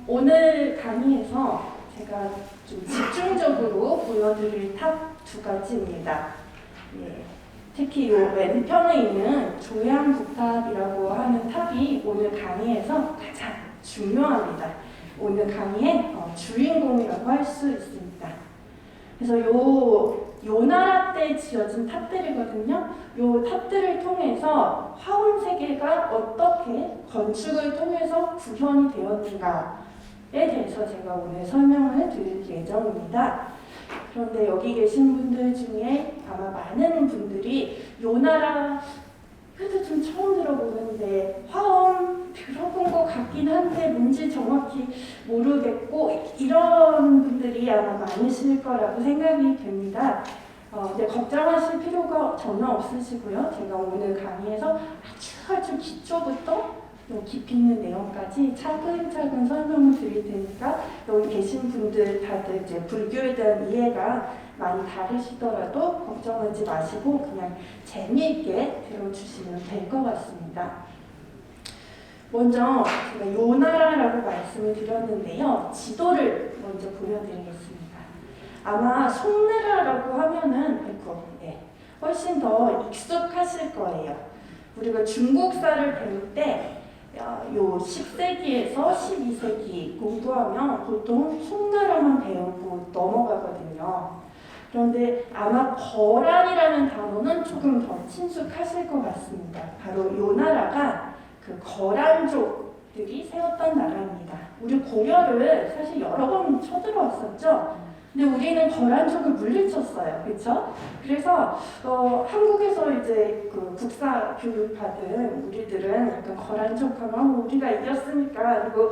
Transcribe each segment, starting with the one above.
오늘 강의에서 제가 좀 집중적으로 보여드릴 탑 두 가지입니다. 예, 특히 이 왼편에 있는 조양북탑이라고 하는 탑이 오늘 강의에서 가장 중요합니다. 오늘 강의의 주인공이라고 할 수 있습니다. 그래서 요 나라 때 지어진 탑들이거든요. 요 탑들을 통해서 화원 세계가 어떻게 건축을 통해서 구현이 되었는가에 대해서 제가 오늘 설명을 드릴 예정입니다. 그런데 여기 계신 분들 중에 아마 많은 분들이 요 나라 그래도 좀 처음 들어보는데 화원 들어본 것 같긴 한데 뭔지 정확히 모르겠고 이런 분들이 아마 많으실 거라고 생각이 됩니다. 근데 걱정하실 필요가 전혀 없으시고요. 제가 오늘 강의에서 아주 기초부터 깊이 있는 내용까지 차근차근 설명을 드릴 테니까 여기 계신 분들 다들 이제 불교에 대한 이해가 많이 다르시더라도 걱정하지 마시고 그냥 재미있게 들어주시면 될 것 같습니다. 먼저 제가 요 나라라고 말씀을 드렸는데요. 지도를 먼저 보여드리겠습니다. 아마 송나라라고 하면은 훨씬 더 익숙하실 거예요. 우리가 중국사를 배울 때 요 10세기에서 12세기 공부하면 보통 송나라만 배우고 넘어가거든요. 그런데 아마 거란이라는 단어는 조금 더 친숙하실 것 같습니다. 바로 요 나라가 그 거란족들이 세웠던 나라입니다. 우리 고려를 사실 여러 번 쳐들어왔었죠. 근데 우리는 거란족을 물리쳤어요. 그렇죠? 그래서 한국에서 이제 그 국사 교육 받은 우리들은 약간 거란족 하면 우리가 이겼으니까 그리고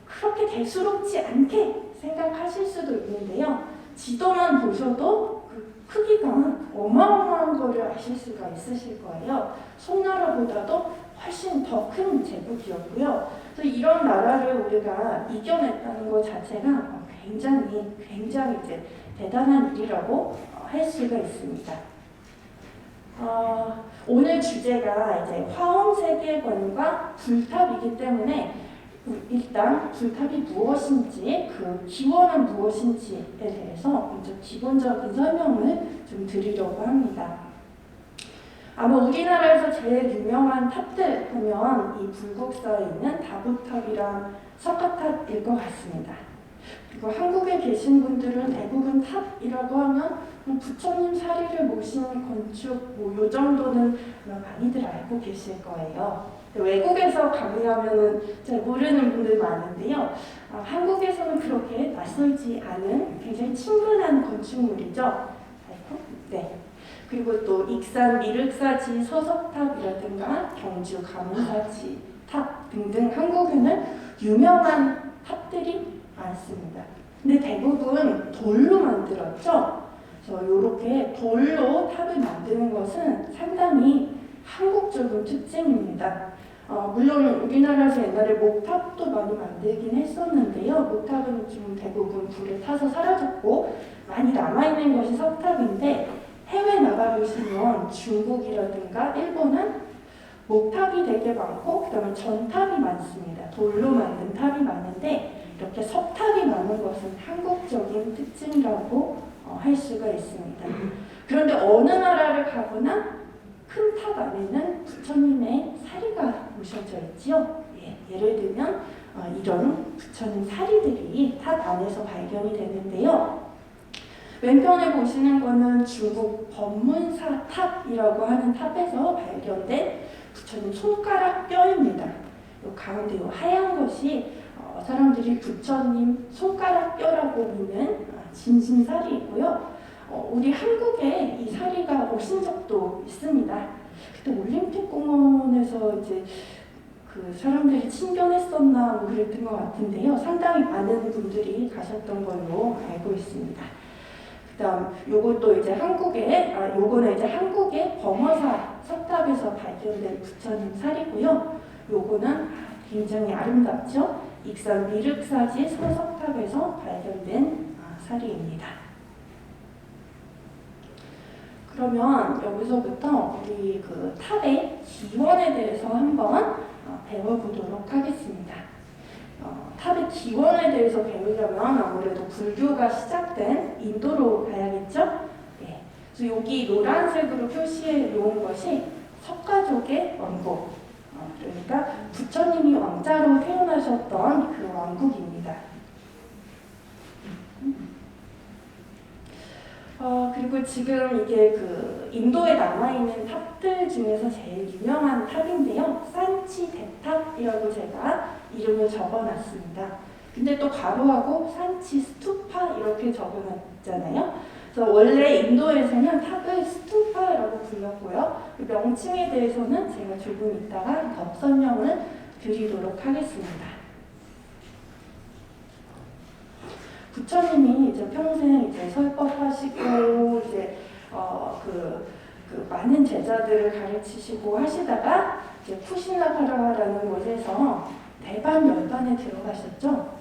그렇게 대수롭지 않게 생각하실 수도 있는데요. 지도만 보셔도 그 크기가 어마어마한 거를 아실 수가 있으실 거예요. 송나라보다도 훨씬 더 큰 제국이었고요. 그래서 이런 나라를 우리가 이겨냈다는 것 자체가 굉장히 이제 대단한 일이라고 할 수가 있습니다. 오늘 주제가 이제 화엄 세계관과 불탑이기 때문에 일단 불탑이 무엇인지 그 기원은 무엇인지에 대해서 먼저 기본적인 설명을 좀 드리려고 합니다. 아마 우리나라에서 제일 유명한 탑들 보면 이 불국사에 있는 다부탑이랑 석가탑일 것 같습니다. 그리고 한국에 계신 분들은 대부분 탑이라고 하면 부처님 사리를 모신 건축 요 정도는 많이들 알고 계실 거예요. 외국에서 강의하면은 잘 모르는 분들 많은데요. 한국에서는 그렇게 낯설지 않은 굉장히 친근한 건축물이죠. 네. 그리고 또 익산 미륵사지 서석탑이라든가 경주 가문사지 탑 등등 한국에는 유명한 탑들이 많습니다. 근데 대부분 돌로 만들었죠. 그래서 이렇게 돌로 탑을 만드는 것은 상당히 한국적인 특징입니다. 물론 우리나라에서 옛날에 목탑도 많이 만들긴 했었는데요. 목탑은 좀 대부분 불에 타서 사라졌고 많이 남아있는 것이 석탑인데 해외 나가보시면 중국이라든가 일본은 목탑이 되게 많고 그 다음에 전탑이 많습니다. 돌로 만든 탑이 많은데 이렇게 석탑이 많은 것은 한국적인 특징이라고 할 수가 있습니다. 그런데 어느 나라를 가거나 큰 탑 안에는 부처님의 사리가 모셔져 있지요. 예를 들면 이런 부처님 사리들이 탑 안에서 발견이 되는데요. 왼편에 보시는 거는 중국 법문사 탑이라고 하는 탑에서 발견된 부처님 손가락 뼈입니다. 요 가운데 요 하얀 것이 사람들이 부처님 손가락 뼈라고 믿는 진심사리이고요. 우리 한국에 이 사리가 오신 적도 있습니다. 그때 올림픽 공원에서 이제 그 사람들이 친견했었나 뭐 그랬던 것 같은데요. 상당히 많은 분들이 가셨던 걸로 알고 있습니다. 그다음 요것도 이제 요거는 이제 한국의 범어사 석탑에서 발견된 부처님 살이고요. 요거는 굉장히 아름답죠. 익산 미륵사지 서석탑에서 발견된 사리입니다. 그러면 여기서부터 우리 그 탑의 기원에 대해서 한번 배워보도록 하겠습니다. 탑의 기원에 대해서 배우려면 아무래도 불교가 시작된 인도로 가야겠죠? 네. 그래서 여기 노란색으로 표시해 놓은 것이 석가족의 왕국, 그러니까 부처님이 왕자로 태어나셨던 그 왕국입니다. 그리고 지금 이게 그 인도에 남아있는 탑들 중에서 제일 유명한 탑인데요. 산치 대탑이라고 제가 이름을 적어놨습니다. 근데 또 가로하고 산치 스투파 이렇게 적어놨잖아요. 그래서 원래 인도에서는 탑을 스투파라고 불렀고요. 그 명칭에 대해서는 제가 조금 이따가 더 설명을 드리도록 하겠습니다. 부처님이 이제 평생 이제 설법하시고 이제 많은 제자들을 가르치시고 하시다가 이제 쿠시나가라라는 곳에서 대반 열반에 들어가셨죠.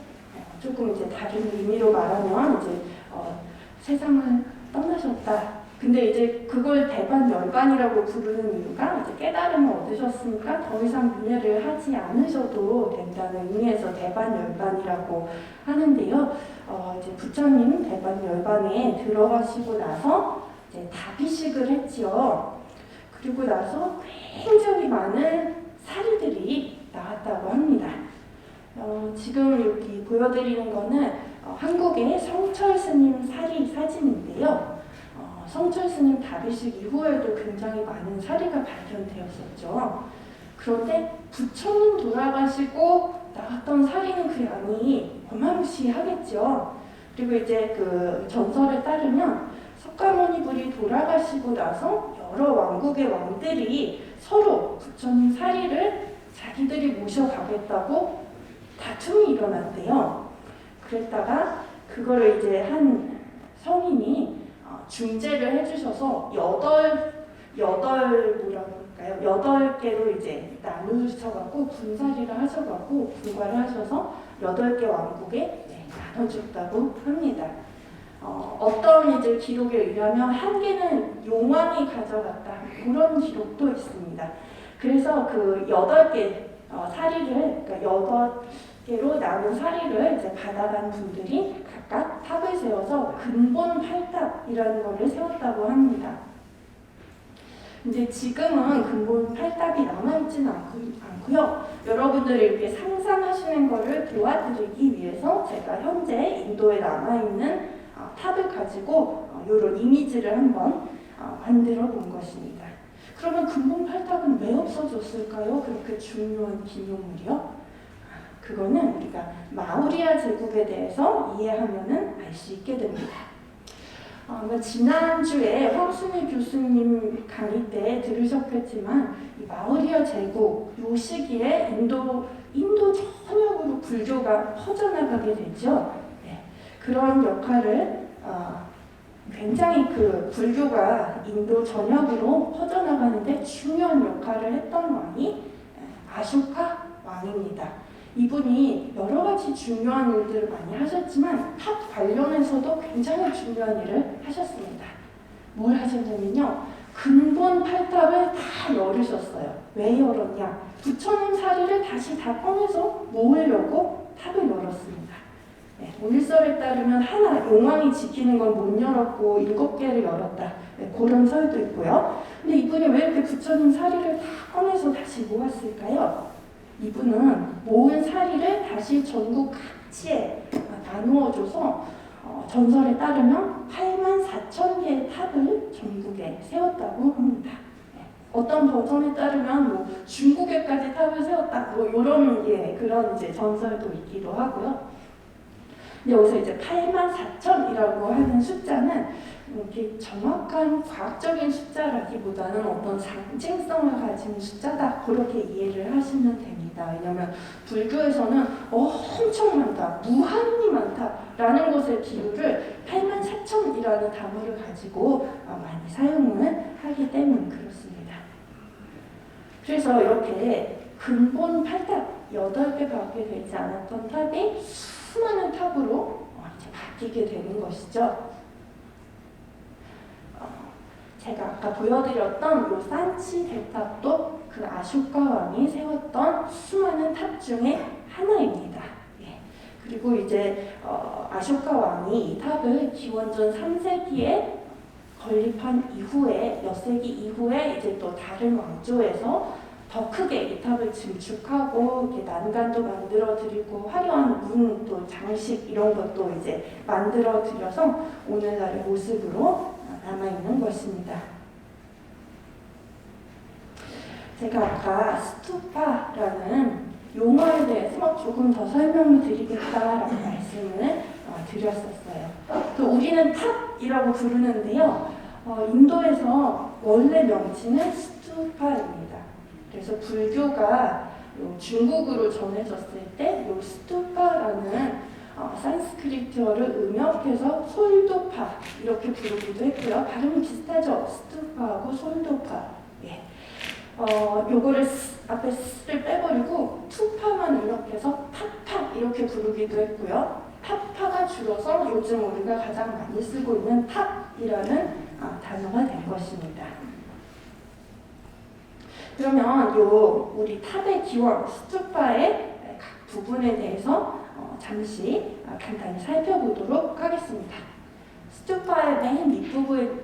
조금 이제 다른 의미로 말하면 이제 세상을 떠나셨다. 근데 이제 그걸 대반 열반이라고 부르는 이유가 이제 깨달음을 얻으셨으니까 더 이상 윤회를 하지 않으셔도 된다는 의미에서 대반 열반이라고 하는데요. 이제 부처님 대반 열반에 들어가시고 나서 이제 다비식을 했지요. 그리고 나서 굉장히 많은 사리들이 나왔다고 합니다. 지금 여기 보여드리는 거는 한국의 성철 스님 사리 사진인데요. 성철 스님 다비식 이후에도 굉장히 많은 사리가 발견되었었죠. 그런데 부처님 돌아가시고 나왔던 사리는 그 양이 어마무시하겠죠. 그리고 이제 그 전설에 따르면 석가모니불이 돌아가시고 나서 여러 왕국의 왕들이 서로 부처님 사리를 자기들이 모셔가겠다고 다툼이 일어났대요. 그랬다가 그거를 이제 한 성인이 중재를 해주셔서 여덟 개로 이제 나누셔갖고 분사리를 하셔갖고 분과를 하셔서 8개 왕국에 나눠줬다고 합니다. 어떤 이제 기록에 의하면 한 개는 용왕이 가져갔다 그런 기록도 있습니다. 그래서 그 8개 사리를 그러니까 8개로 나눈 사리를 이제 받아간 분들이 각각 탑을 세워서 근본 8탑이라는 것을 세웠다고 합니다. 근데 지금은 근본 8탑이 남아있지는 않고요. 여러분들이 이렇게 상상하시는 것을 도와드리기 위해서 제가 현재 인도에 남아있는 탑을 가지고 이런 이미지를 한번 만들어 본 것입니다. 그러면 근본 8탑은 왜 없어졌을까요? 그렇게 중요한 기념물이요? 그거는 우리가 마우리아 제국에 대해서 이해하면은 알 수 있게 됩니다. 지난주에 황순희 교수님 강의 때 들으셨겠지만 이 마우리아 제국 요 시기에 인도 전역으로 불교가 퍼져나가게 되죠. 네. 그런 역할을 굉장히 그 불교가 인도 전역으로 퍼져나가는데 중요한 역할을 했던 왕이 아쇼카 왕입니다. 이분이 여러 가지 중요한 일들을 많이 하셨지만 탑 관련해서도 굉장히 중요한 일을 하셨습니다. 뭘 하셨냐면요. 근본 8탑을 다 열으셨어요. 왜 열었냐? 부처님 사리를 다시 다 꺼내서 모으려고 탑을 열었습니다. 네, 일설에 따르면 하나 용왕이 지키는 건 못 열었고 7개를 열었다. 네, 그런 설도 있고요. 근데 이분이 왜 이렇게 부처님 사리를 다 꺼내서 다시 모았을까요? 이분은 모은 사리를 다시 전국 각지에 나누어줘서 전설에 따르면 84,000개의 탑을 전국에 세웠다고 합니다. 네. 어떤 버전에 따르면 뭐 중국에까지 탑을 세웠다 뭐 이런 그런 이제 전설도 있기도 하고요. 근데 여기서 이제 84,000이라고 하는 숫자는 이렇게 정확한 과학적인 숫자라기보다는 어떤 상징성을 가진 숫자다 그렇게 이해를 하시면 됩니다. 왜냐하면 불교에서는 엄청 많다, 무한히 많다라는 것의 비유를 84,000이라는 단어를 가지고 많이 사용을 하기 때문에 그렇습니다. 그래서 이렇게 근본 8탑 8개밖에 되지 않았던 탑이 수많은 탑으로 이제 바뀌게 되는 것이죠. 제가 아까 보여드렸던 요 산치 대탑도 그 아쇼카 왕이 세웠던 수많은 탑 중에 하나입니다. 예. 그리고 이제 아쇼카 왕이 이 탑을 기원전 3세기에 건립한 이후에 몇 세기 이후에 이제 또 다른 왕조에서 더 크게 이 탑을 증축하고 이렇게 난간도 만들어 드리고 화려한 문 또 장식 이런 것도 이제 만들어 드려서 오늘날의 모습으로 남아있는 것입니다. 제가 아까 스투파라는 용어에 대해서 조금 더 설명을 드리겠다라는 말씀을 드렸었어요. 또 우리는 탑이라고 부르는데요. 인도에서 원래 명칭은 스투파입니다. 그래서 불교가 중국으로 전해졌을 때 이 스투파라는 산스크리트어를 음역해서 솔도파 이렇게 부르기도 했고요. 발음이 비슷하죠? 스투파하고 솔도파. 예. 요거를 앞에 스를 빼버리고 투파만 음역해서 파파 이렇게 부르기도 했고요. 파파가 줄어서 요즘 우리가 가장 많이 쓰고 있는 탑이라는 단어가 된 것입니다. 그러면 요 우리 탑의 기원 스투파의 각 부분에 대해서 잠시 간단히 살펴보도록 하겠습니다. 스투파의 맨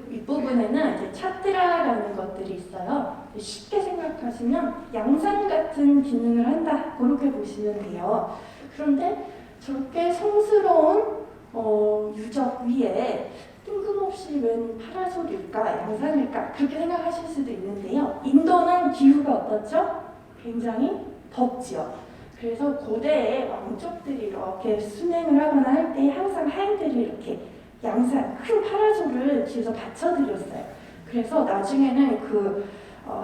윗부분에는 이제 차트라라는 것들이 있어요. 쉽게 생각하시면 양산 같은 기능을 한다 그렇게 보시면 돼요. 그런데 저렇게 성스러운 유적 위에 뜬금없이 웬 파라솔일까 양산일까 그렇게 생각하실 수도 있는데요. 인도는 기후가 어떻죠? 굉장히 덥지요. 그래서 고대의 왕족들이 이렇게 순행을 하거나 할 때 항상 하인들이 이렇게 양산, 큰 파라솔을 뒤에서 받쳐드렸어요. 그래서 나중에는 그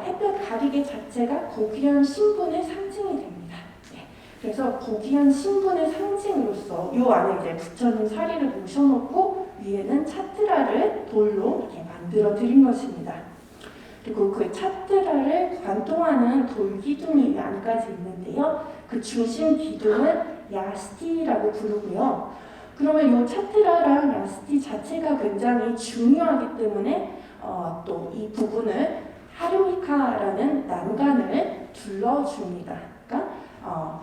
햇볕 가리개 자체가 고귀한 신분의 상징이 됩니다. 네. 그래서 고귀한 신분의 상징으로서 요 안에 이제 부처님 사리를 모셔놓고 위에는 차트라를 돌로 이렇게 만들어 드린 것입니다. 그리고 그 차트라를 관통하는 돌 기둥이 안까지 있는데요. 그 중심 기둥을 야스티라고 부르고요. 그러면 이 차트라랑 야스티 자체가 굉장히 중요하기 때문에 또 이 부분을 하루미카라는 난간을 둘러줍니다. 그러니까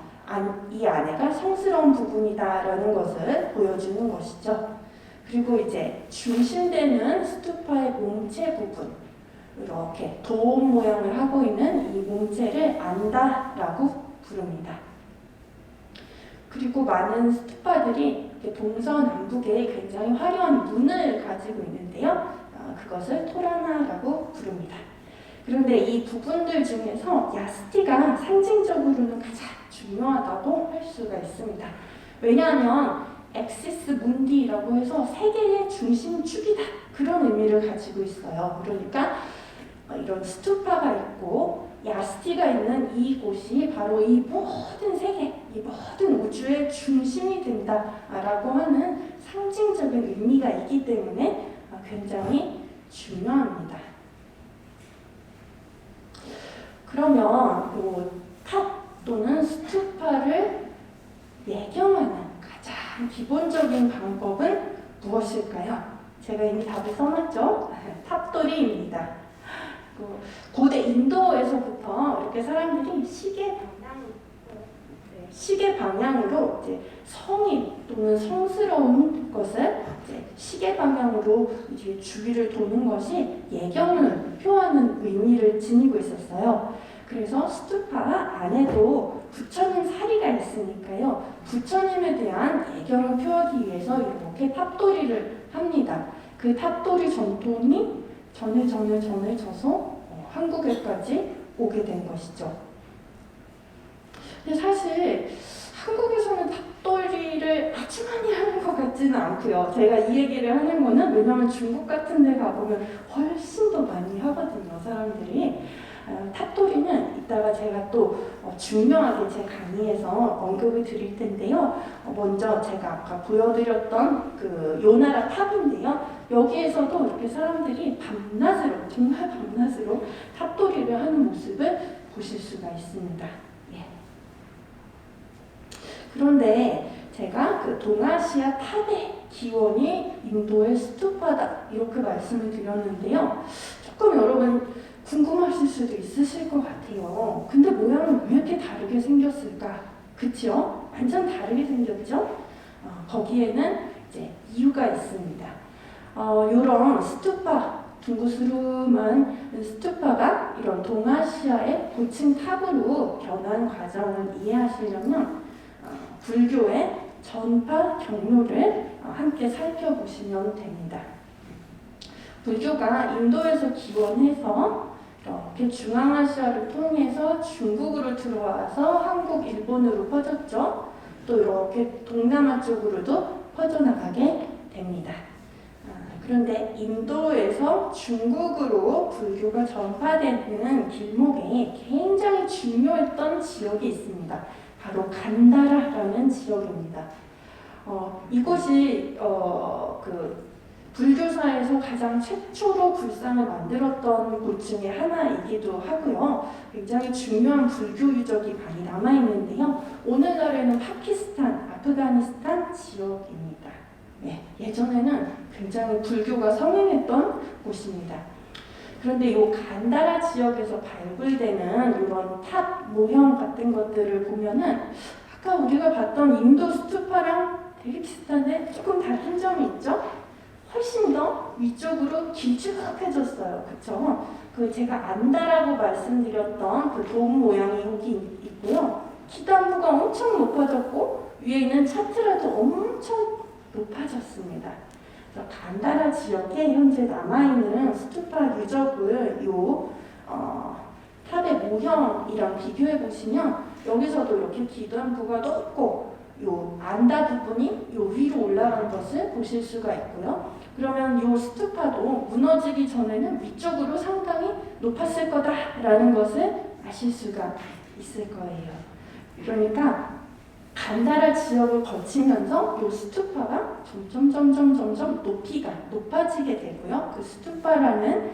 이 안에가 성스러운 부분이다라는 것을 보여주는 것이죠. 그리고 이제 중심되는 스투파의 몸체 부분 이렇게 도움 모양을 하고 있는 이 몸체를 안다라고 부릅니다. 그리고 많은 스투파들이 동서남북에 굉장히 화려한 문을 가지고 있는데요. 그것을 토라나라고 부릅니다. 그런데 이 부분들 중에서 야스티가 상징적으로는 가장 중요하다고 할 수가 있습니다. 왜냐하면 엑시스 문디라고 해서 세계의 중심축이다 그런 의미를 가지고 있어요. 그러니까 이런 스투파가 있고 야스티가 있는 이곳이 바로 이 모든 세계, 이 모든 우주의 중심이 된다라고 하는 상징적인 의미가 있기 때문에 굉장히 중요합니다. 그러면 탑 또는 스투파를 예경하는 가장 기본적인 방법은 무엇일까요? 제가 이미 답을 써놨죠? 탑돌이입니다. 고대 인도에서부터 이렇게 사람들이 시계 방향으로 이제 성인 또는 성스러운 것을 이제 시계 방향으로 이제 주위를 도는 것이 예경을 표하는 의미를 지니고 있었어요. 그래서 스투파 안에도 부처님 사리가 있으니까요. 부처님에 대한 예경을 표하기 위해서 이렇게 탑돌이를 합니다. 그 탑돌이 전통이 전해져서 한국에까지 오게 된 것이죠. 근데 사실 한국에서는 탑돌이를 아주 많이 하는 것 같지는 않고요. 제가 이 얘기를 하는 거는 왜냐하면 중국 같은 데 가보면 훨씬 더 많이 하거든요. 사람들이. 탑돌이는 이따가 제가 또 중요하게 제 강의에서 언급을 드릴 텐데요. 먼저 제가 아까 보여드렸던 그 요나라 탑인데요. 여기에서도 이렇게 사람들이 밤낮으로 정말 밤낮으로 탑돌이를 하는 모습을 보실 수가 있습니다. 예. 그런데 제가 그 동아시아 탑의 기원이 인도의 스투파다 이렇게 말씀을 드렸는데요. 조금 여러분 궁금하실 수도 있으실 것 같아요. 근데 모양은 왜 이렇게 다르게 생겼을까? 그쵸? 완전 다르게 생겼죠? 거기에는 이제 이유가 있습니다. 이런 스투파, 둥그스름한 스투파가 이런 동아시아의 고층 탑으로 변한 과정을 이해하시려면 불교의 전파 경로를 함께 살펴보시면 됩니다. 불교가 인도에서 기원해서 이렇게 중앙아시아를 통해서 중국으로 들어와서 한국, 일본으로 퍼졌죠. 또 이렇게 동남아 쪽으로도 퍼져나가게 됩니다. 그런데 인도에서 중국으로 불교가 전파되는 길목에 굉장히 중요했던 지역이 있습니다. 바로 간다라라는 지역입니다. 이곳이 그 불교사에서 가장 최초로 불상을 만들었던 곳 중에 하나이기도 하고요. 굉장히 중요한 불교 유적이 많이 남아있는데요. 오늘날에는 파키스탄, 아프가니스탄 지역입니다. 네, 예전에는 굉장히 불교가 성행했던 곳입니다. 그런데 이 간다라 지역에서 발굴되는 이런 탑 모형 같은 것들을 보면은 아까 우리가 봤던 인도 스투파랑 되게 비슷한데 조금 다른 점이 있죠? 훨씬 더 위쪽으로 길쭉해졌어요. 그쵸? 그 제가 안다라고 말씀드렸던 그 돔 모양이 여기 있고요. 기단부가 엄청 높아졌고 위에 있는 차트라도 엄청 높아졌습니다. 그래서 간다라 지역에 현재 남아있는 스투파 유적을 탑의 모형이랑 비교해 보시면 여기서도 이렇게 기단부가 높고 요 안다 부분이 요 위로 올라간 것을 보실 수가 있고요. 그러면 요 스투파도 무너지기 전에는 위쪽으로 상당히 높았을 거다라는 것을 아실 수가 있을 거예요. 그러니까 간다라 지역을 거치면서 요 스투파가 점점 높이가 높아지게 되고요. 그 스투파라는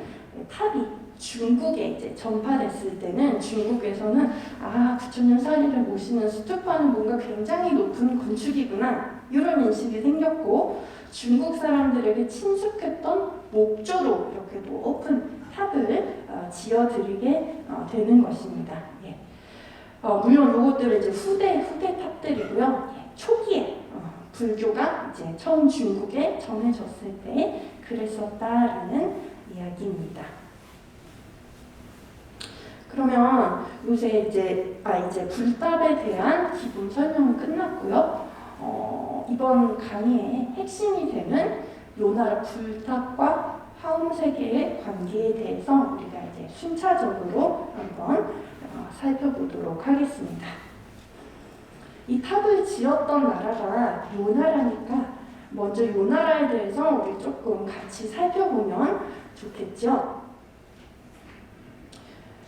탑이 중국에 이제 전파됐을 때는 중국에서는 9,000년 사리를 모시는 스투파는 뭔가 굉장히 높은 건축이구나 이런 인식이 생겼고 중국 사람들에게 친숙했던 목조로 이렇게 높은 탑을 지어드리게 되는 것입니다. 예. 물론 이것들은 이제 후대 탑들이고요. 예. 초기에 불교가 이제 처음 중국에 전해졌을 때 그랬었다라는 이야기입니다. 그러면 요새 이제 불탑에 대한 기본 설명은 끝났고요. 이번 강의의 핵심이 되는 요나라 불탑과 화엄세계의 관계에 대해서 우리가 이제 순차적으로 한번 살펴보도록 하겠습니다. 이 탑을 지었던 나라가 요나라니까 먼저 요나라에 대해서 우리 조금 같이 살펴보면 좋겠죠.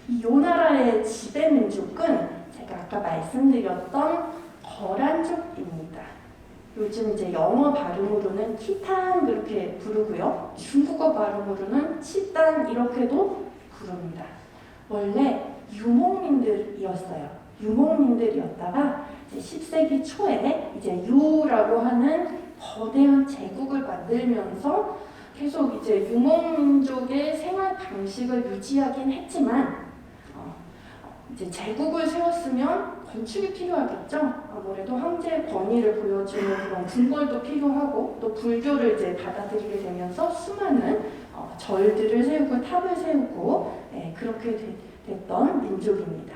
이 요나라의 지배 민족은 제가 아까 말씀드렸던 거란족입니다. 요즘 이제 영어 발음으로는 키탄 그렇게 부르고요. 중국어 발음으로는 치탄 이렇게도 부릅니다. 원래 유목민들이었어요. 유목민들이었다가 이제 10세기 초에 이제 유라고 하는 거대한 제국을 만들면서 계속 이제 유목민족의 생활 방식을 유지하긴 했지만 이제 제국을 세웠으면 건축이 필요하겠죠. 아무래도 황제의 권위를 보여주는 그런 궁궐도 필요하고 또 불교를 이제 받아들이게 되면서 수많은 절들을 세우고 탑을 세우고 그렇게 됐던 민족입니다.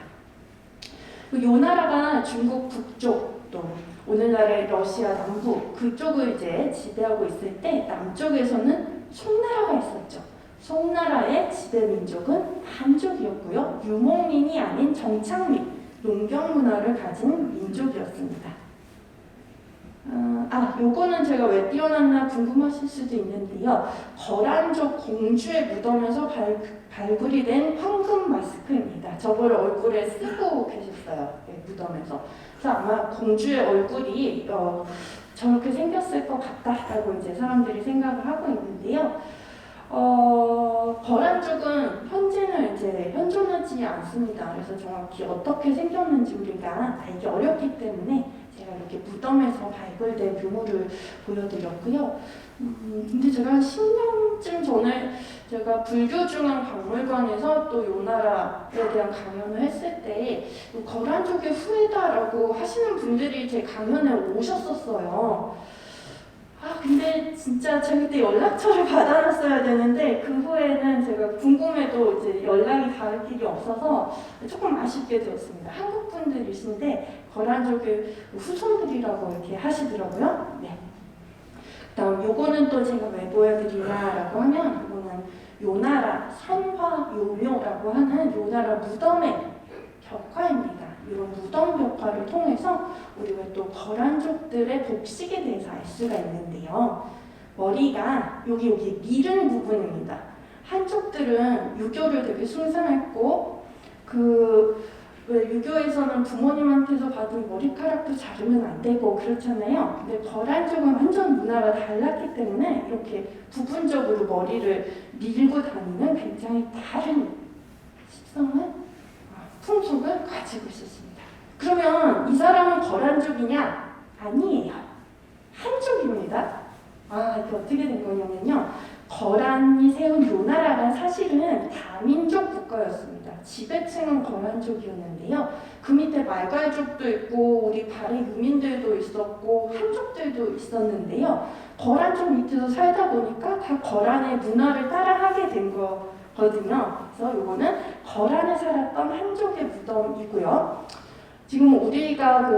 요나라가 중국 북쪽 또 오늘날의 러시아 남부 그쪽을 이제 지배하고 있을 때 남쪽에서는 송나라가 있었죠. 송나라의 지배 민족은 한족이었고요. 유목민이 아닌 정착민, 농경 문화를 가진 민족이었습니다. 요거는 제가 왜 띄워놨나 궁금하실 수도 있는데요. 거란족 공주의 무덤에서 발굴이 된 황금 마스크입니다. 저걸 얼굴에 쓰고 계셨어요. 네, 무덤에서. 그래서 아마 공주의 얼굴이 저렇게 생겼을 것 같다라고 이제 사람들이 생각을 하고 있는데요. 거란족은 현재는 이제 현존하지 않습니다. 그래서 정확히 어떻게 생겼는지 우리가 알기 어렵기 때문에 제가 이렇게 무덤에서 발굴된 묘물을 보여드렸고요. 근데 제가 한 10년쯤 전에 제가 불교중앙박물관에서 또 요나라에 대한 강연을 했을 때 거란족의 후예다라고 하시는 분들이 제 강연에 오셨었어요. 근데 진짜 제가 그때 연락처를 받아놨어야 되는데 그 후에는 제가 궁금해도 이제 연락이 닿을 길이 없어서 조금 아쉽게 되었습니다. 한국 분들이신데 거란족의 후손들이라고 이렇게 하시더라고요. 네. 그다음 요거는 또 제가 왜 보여드리냐라고 하면 이거는 요나라 선화요묘라고 하는 요나라 무덤의 벽화입니다. 이런 무덤 벽화를 통해서 우리가 또 거란족들의 복식에 대해서 알 수가 있는데요. 머리가 여기 미른 부분입니다. 한족들은 유교를 되게 숭상했고 왜 유교에서는 부모님한테서 받은 머리카락도 자르면 안 되고 그렇잖아요. 근데 거란족은 완전 문화가 달랐기 때문에 이렇게 부분적으로 머리를 밀고 다니는 굉장히 다른 식성을 풍속을 가지고 있었습니다. 그러면 이 사람은 거란족이냐? 아니에요. 한족입니다. 이게 어떻게 된 거냐면요. 거란이 세운 요나라는 사실은 다민족 국가였습니다. 지배층은 거란족이었는데요. 그 밑에 말갈족도 있고 우리 발해 유민들도 있었고 한족들도 있었는데요. 거란족 밑에서 살다 보니까 다 거란의 문화를 따라하게 된 거거든요. 그래서 이거는 거란에 살았던 한족의 무덤이고요. 지금 우리가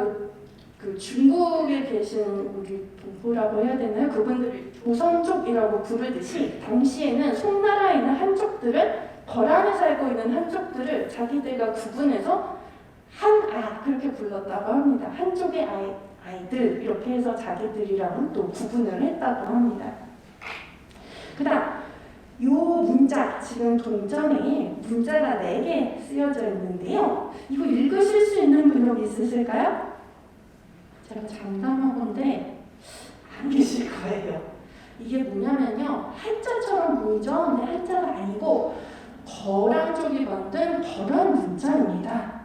그 중국에 계신 우리 동포라고 해야 되나요? 그분들이 조선족이라고 부르듯이 당시에는 송나라에 있는 한족들을 거란에 살고 있는 한족들을 자기들과 구분해서 그렇게 불렀다고 합니다. 한족의 아이들 이렇게 해서 자기들이랑 또 구분을 했다고 합니다. 그다음 요 문자, 지금 동전에 문자가 4개 쓰여져 있는데요. 이거 읽으실 수 있는 분 여기 있으실까요? 제가 장담한 건데 안 계실 거예요. 이게 뭐냐면요. 한자처럼 보이죠? 근데 한자가 아니고 거란 쪽이 만든 거란 문자입니다.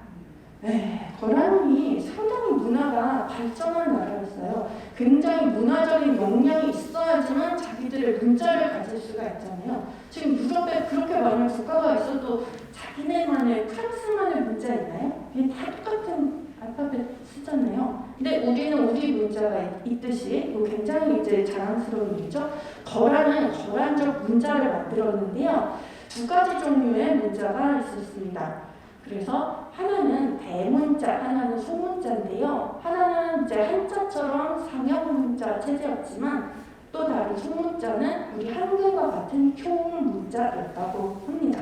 네, 거란이 상당히 문화가 발전한 나라였어요. 굉장히 문화적인 역량이 있어야지만 자기들의 문자를 가질 수가 있잖아요. 지금 유럽에 그렇게 많은 국가가 있어도 자기네만의 프랑스만의 문자 있나요? 이게 다 똑같은 알파벳 쓰잖아요. 근데 우리는 우리 문자가 있듯이 굉장히 이제 자랑스러운 일이죠. 거란은 거란적 문자를 만들었는데요. 2가지 종류의 문자가 있었습니다. 그래서 하나는 대문자, 하나는 소문자인데요. 하나는 이제 한자처럼 상형 문자 체제였지만 또 다른 소문자는 우리 한글과 같은 표음 문자였다고 합니다.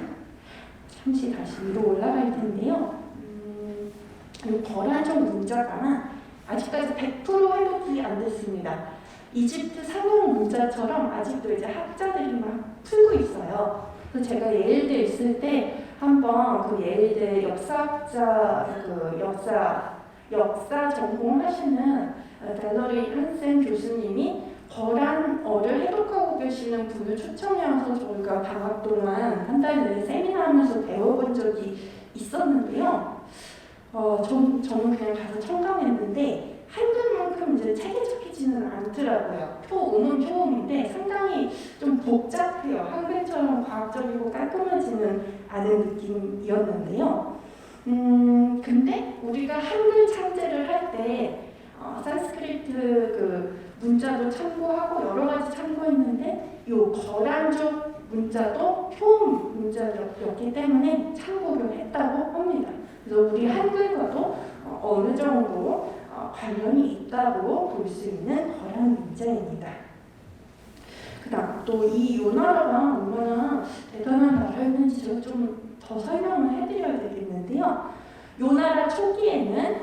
잠시 다시 위로 올라갈 텐데요. 거란족 문자가 아직까지 100% 회복이 안 됐습니다. 이집트 상형 문자처럼 아직도 이제 학자들이 막 풀고 있어요. 그래서 제가 예일대에 있을 때 한번 그 예일대 역사학자 역사 전공하시는 델러리 한센 교수님이 거란어를 해독하고 계시는 분을 초청해서 저희가 방학 동안 한 달 내내 세미나하면서 배워본 적이 있었는데요. 저는 그냥 가서 청강했는데 한글만큼 이제 체계적이지는 않더라고요. 표음은 표음인데 상당히 좀 복잡해요. 한글처럼 과학적이고 깔끔하지는 않은 느낌이었는데요. 근데 우리가 한글 창제를 할 때 산스크리트 그 문자도 참고하고 여러 가지 참고했는데 요 거란족 문자도 표음 문자였기 때문에 참고를 했다고 합니다. 그래서 우리 한글과도 어느 정도 관련이 있다고 볼 수 있는 거란 문자입니다. 그다음 또 이 요나라가 얼마나 대단한 나라였는지 제가 좀 더 설명을 해드려야 되겠는데요. 요나라 초기에는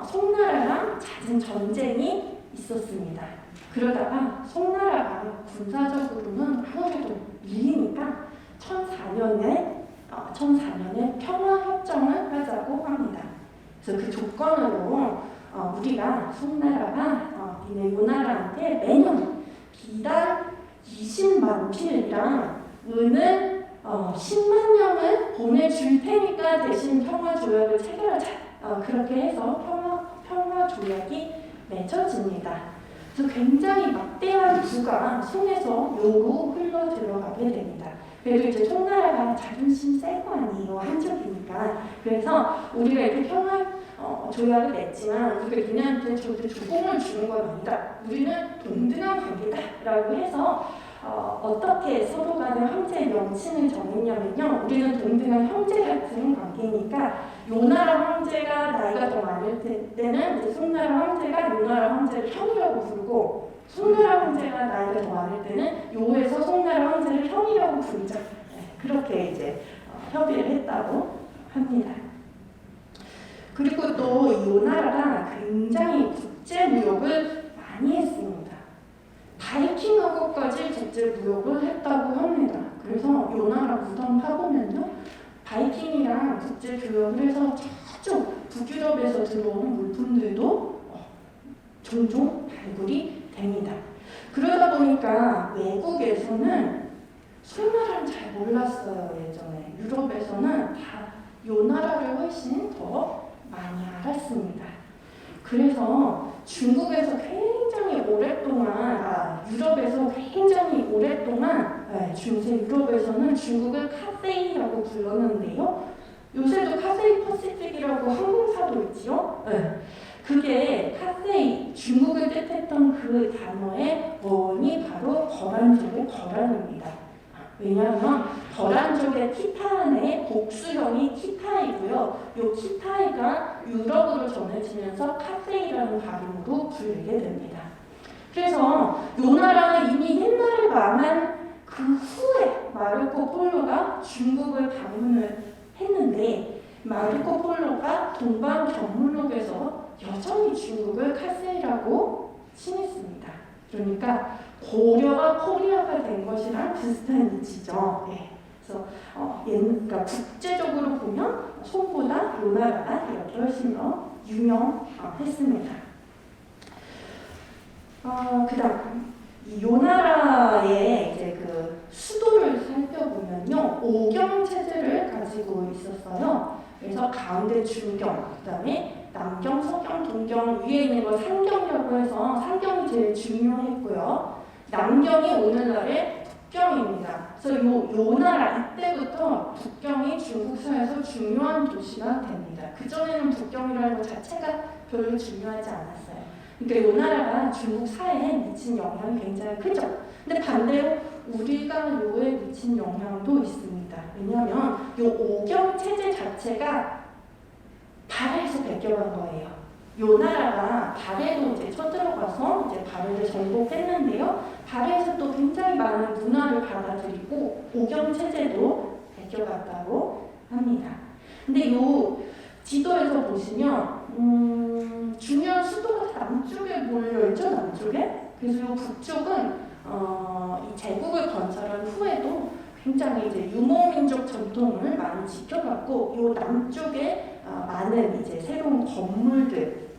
송나라랑 잦은 전쟁이 있었습니다. 그러다가 송나라가 군사적으로는 아무래도 밀리니까 1004년에 평화협정을 하자고 합니다. 그래서 그 조건으로 우리가 송나라가 요나라한테 매년 비단 20만 필이랑 은을 10만 명을 보내줄 테니까 대신 평화조약을 체결하자. 그렇게 해서 평화조약이 맺혀집니다. 그래서 굉장히 막대한 부가 송에서 요로 흘러 들어가게 됩니다. 그래도 이제 송나라가 자존심 센 거 아니에요. 한족이니까. 그래서 우리가 이렇게 평화 조약을 맺지만 우리가 얘네한테 절대 조공을 주는 건 아니다. 우리는 동등한 관계다라고 해서 어떻게 서로 간의 황제의 명칭을 정했냐면요. 우리는 동등한 형제 같은 관계니까 요나라 황제가 나이가 더 많을 때는 이제 송나라 황제가 요나라 황제를 형이라고 부르고 송나라 황제가 나이가 더 많을 때는 요에서 송나라 황제를 형이라고 부르자. 그렇게 이제 협의를 했다고 합니다. 그리고 또 요나라가 굉장히 국제 무역을 많이 했습니다. 바이킹하고까지 국제 무역을 했다고 합니다. 그래서 요나라 무덤 파보면요, 바이킹이랑 국제 교역을 해서 저쪽 북유럽에서 들어온 물품들도 종종 발굴이 됩니다. 그러다 보니까 외국에서는 송나라를 잘 몰랐어요. 예전에 유럽에서는 다 요나라를 훨씬 더 많이 알았습니다. 그래서 중국에서 굉장히 오랫동안, 유럽에서 굉장히 오랫동안, 중세 유럽에서는 중국을 카세이라고 불렀는데요. 요새도 카세이 퍼시픽이라고 항공사도 있지요. 그게 카세이, 중국을 뜻했던 그 단어의 원이 바로 거란족의 거란입니다. 왜냐하면 거란족의 키타안의 복수형이 키타이고요. 이 키타이가 유럽으로 전해지면서 카세이라는 발음으로 불리게 됩니다. 그래서 요나라는 이미 옛날에 망한 그 후에 마르코 폴로가 중국을 방문을 했는데 마르코 폴로가 동방견물록에서 여전히 중국을 카세이라고 칭했습니다. 그러니까 고려가 코리아가 된 것이랑 비슷한 위치죠. 그래서 그러니까 국제적으로 보면 송보다 요나라가 이렇게 훨씬 더 유명했습니다. 그다음 이 요나라의 이제 그 수도를 살펴보면요, 오경 체제를 가지고 있었어요. 그래서 가운데 중경, 그다음에 남경, 서경, 동경, 위에 있는 거 상경이라고 해서 상경이 제일 중요했고요. 남경이 오늘날의 북경입니다. 그래서 요나라 이때부터 북경이 중국사에서 중요한 도시가 됩니다. 그전에는 북경이라는 것 자체가 별로 중요하지 않았어요. 그러니까 요나라가 중국 사회에 미친 영향이 굉장히 크죠. 근데 반대로 우리가 요에 미친 영향도 있습니다. 왜냐하면 요 오경 체제 자체가 발해에서 베껴간 거예요. 요나라가 발해도 이제 쳐들어가서 이제 발해를 정복했는데요. 발해에서 또 굉장히 많은 문화를 받아들이고 오경 체제도 베껴갔다고 합니다. 근데 요 지도에서 보시면 중요한 수도가 남쪽에 몰려있죠, 남쪽에. 그래서 요 북쪽은 이 제국을 건설한 후에도 굉장히 이제 유목민족 전통을 많이 지켜갔고, 요 남쪽에 많은 이제 새로운 건물들,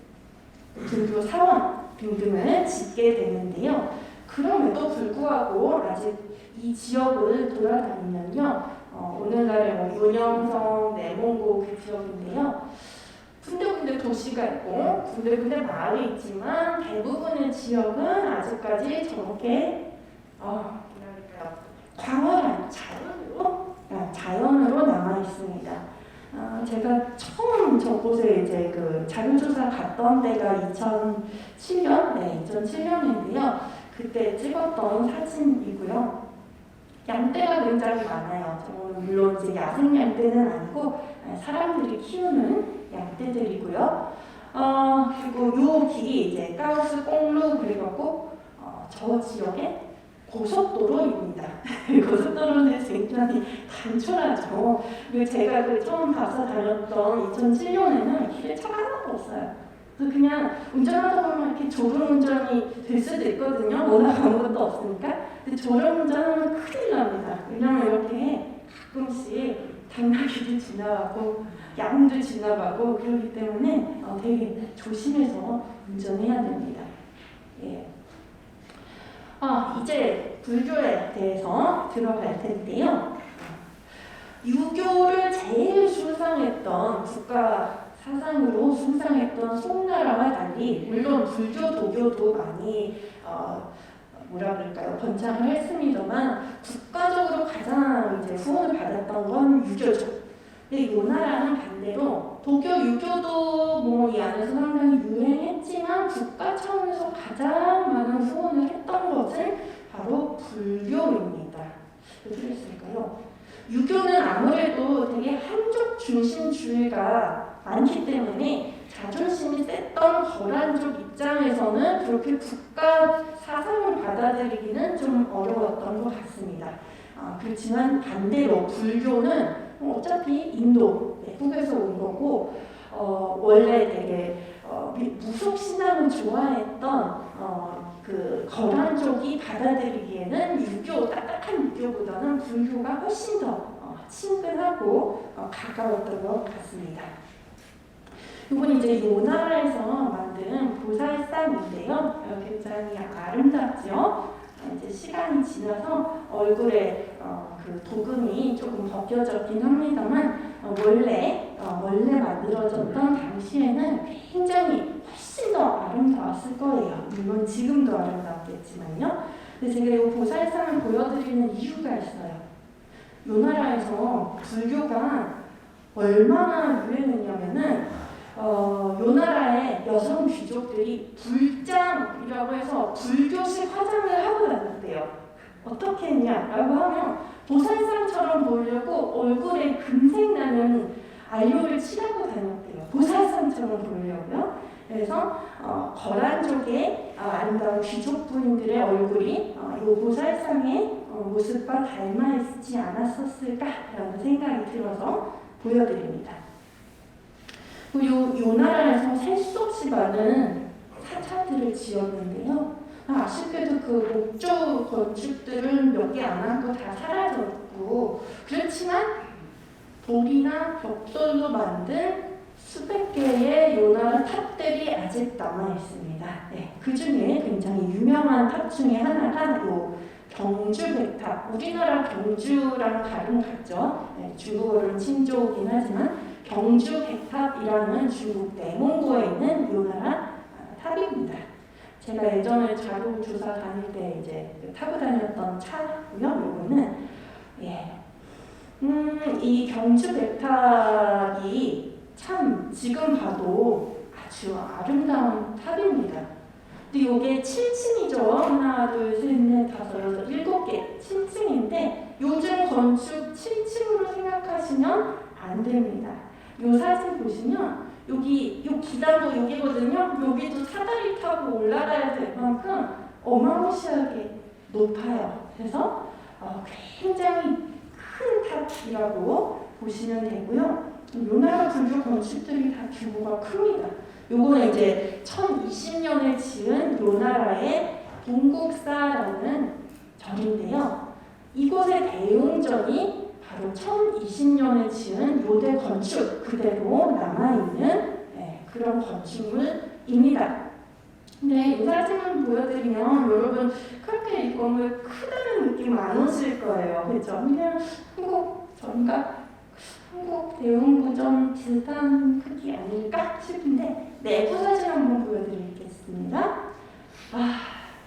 그리고 사원 등등을 짓게 되는데요. 그럼에도 불구하고 아직 이 지역을 돌아다니면요, 오늘날의 뭐 요령성, 내몽고 그 지역인데요. 군데군데 도시가 있고 군데군데 마을이 있지만 대부분의 지역은 아직까지 저렇게 광활한 자연으로 남아 있습니다. 제가 처음 저곳에 이제 그 자료조사 갔던 데가 2007년, 2007년인데요. 그때 찍었던 사진이고요. 양떼가 굉장히 많아요. 물론 이제 야생 양떼는 아니고 사람들이 키우는 양떼들이고요. 그리고 요 길이 이제 가우스 공루 그래갖고 저 지역에 고속도로입니다. 고속도로는 굉장히 단촐하죠. 그리고 제가 그 처음 가서 다녔던 2007년에는 길에 차가 하나도 없어요. 그래서 그냥 운전하다 보면 이렇게 졸음운전이 될 수도 있거든요. 워낙 아무것도 없으니까. 근데 졸음운전하면 큰일 납니다. 왜냐면 이렇게 가끔씩 당나귀도 지나가고 양도 지나가고 그렇기 때문에 되게 조심해서 운전해야 됩니다. 예. 이제 불교에 대해서 들어갈 텐데요. 유교를 제일 수상했던 국가 사상으로 숭상했던 송나라와 달리 물론 불교, 도교도 많이 뭐라 그럴까요? 번창을 했습니다만 국가적으로 가장 이제 후원을 받았던 건 유교죠. 근데 이 나라는 반대로 도교, 유교도 뭐 이 안에서 상당히 유행했지만 국가 차원에서 가장 많은 후원을 했던 것은 바로 불교입니다. 왜 그랬을까요? 유교는 아무래도 되게 한족 중심주의가 많기 때문에 자존심이 셌던 거란족 입장에서는 그렇게 국가 사상을 받아들이기는 좀 어려웠던 것 같습니다. 그렇지만 반대로 불교는 어차피 인도, 외국에서 온 거고 원래 되게 무속 신앙을 좋아했던 그 거란족이 받아들이기에는 유교, 딱딱한 유교보다는 불교가 훨씬 더 친근하고 가까웠던 것 같습니다. 이건 이제 요나라에서 만든 보살상인데요. 굉장히 아름답죠. 이제 시간이 지나서 얼굴에 그 도금이 조금 벗겨졌긴 합니다만 원래 만들어졌던 당시에는 굉장히 훨씬 더 아름다웠을 거예요. 물론 지금도 아름답겠지만요. 근데 제가 이 보살상을 보여드리는 이유가 있어요. 요나라에서 불교가 얼마나 유행했냐면은 요나라의 여성 귀족들이 불장이라고 해서 불교식 화장을 하고 다녔대요. 어떻게 했냐라고 하면 보살상처럼 보이려고 얼굴에 금색 나는 알료를 칠하고 다녔대요. 보살상처럼 보이려고요. 그래서 거란족의 아름다운 귀족 부인들의 얼굴이 이 보살상의 모습과 닮아 있지 않았었을까라는 생각이 들어서 보여드립니다. 그리고 요나라에서 셀 수 없이 많은 사찰들을 지었는데요. 아쉽게도 그 목조 건축들은 몇 개 안 남고 다 사라졌고, 그렇지만 돌이나 벽돌로 만든 수백 개의 요나라 탑들이 아직 남아 있습니다. 네, 그 중에 굉장히 유명한 탑 중에 하나가 경주백탑. 우리나라 경주랑 다른 같죠. 네, 중국어로는 칭조긴 하지만 경주백탑이라는 중국 내몽고에 있는 요나라 탑입니다. 제가 예전에 자료 조사 다닐 때 이제 타고 다녔던 차고요. 요거는 이 경주백탑이 참 지금 봐도 아주 아름다운 탑입니다. 근데 이게 7층이죠. 하나, 둘, 셋, 넷, 다섯, 여섯, 7개 7층인데 요즘 건축 7층으로 생각하시면 안 됩니다. 이 사진 보시면 여기 요 기단도 여기거든요. 여기도 사다리 타고 올라가야 될 만큼 어마무시하게 높아요. 그래서 굉장히 큰 탑이라고 보시면 되고요. 요나라 불교 건축들이 다 규모가 큽니다. 요거는 이제 1020년에 지은 요나라의 동국사라는 절인데요. 이곳의 대웅전이 바로 1020년에 지은 요대 건축 그대로 남아있는 그런 건축물입니다. 근데 이 사진을 보여드리면 여러분 그렇게 이 건물 크다는 느낌 안 오실 거예요. 그렇죠? 그냥 한국 대웅부전 비슷한 크기 아닐까 싶은데 내부 사진 한번 보여드리겠습니다.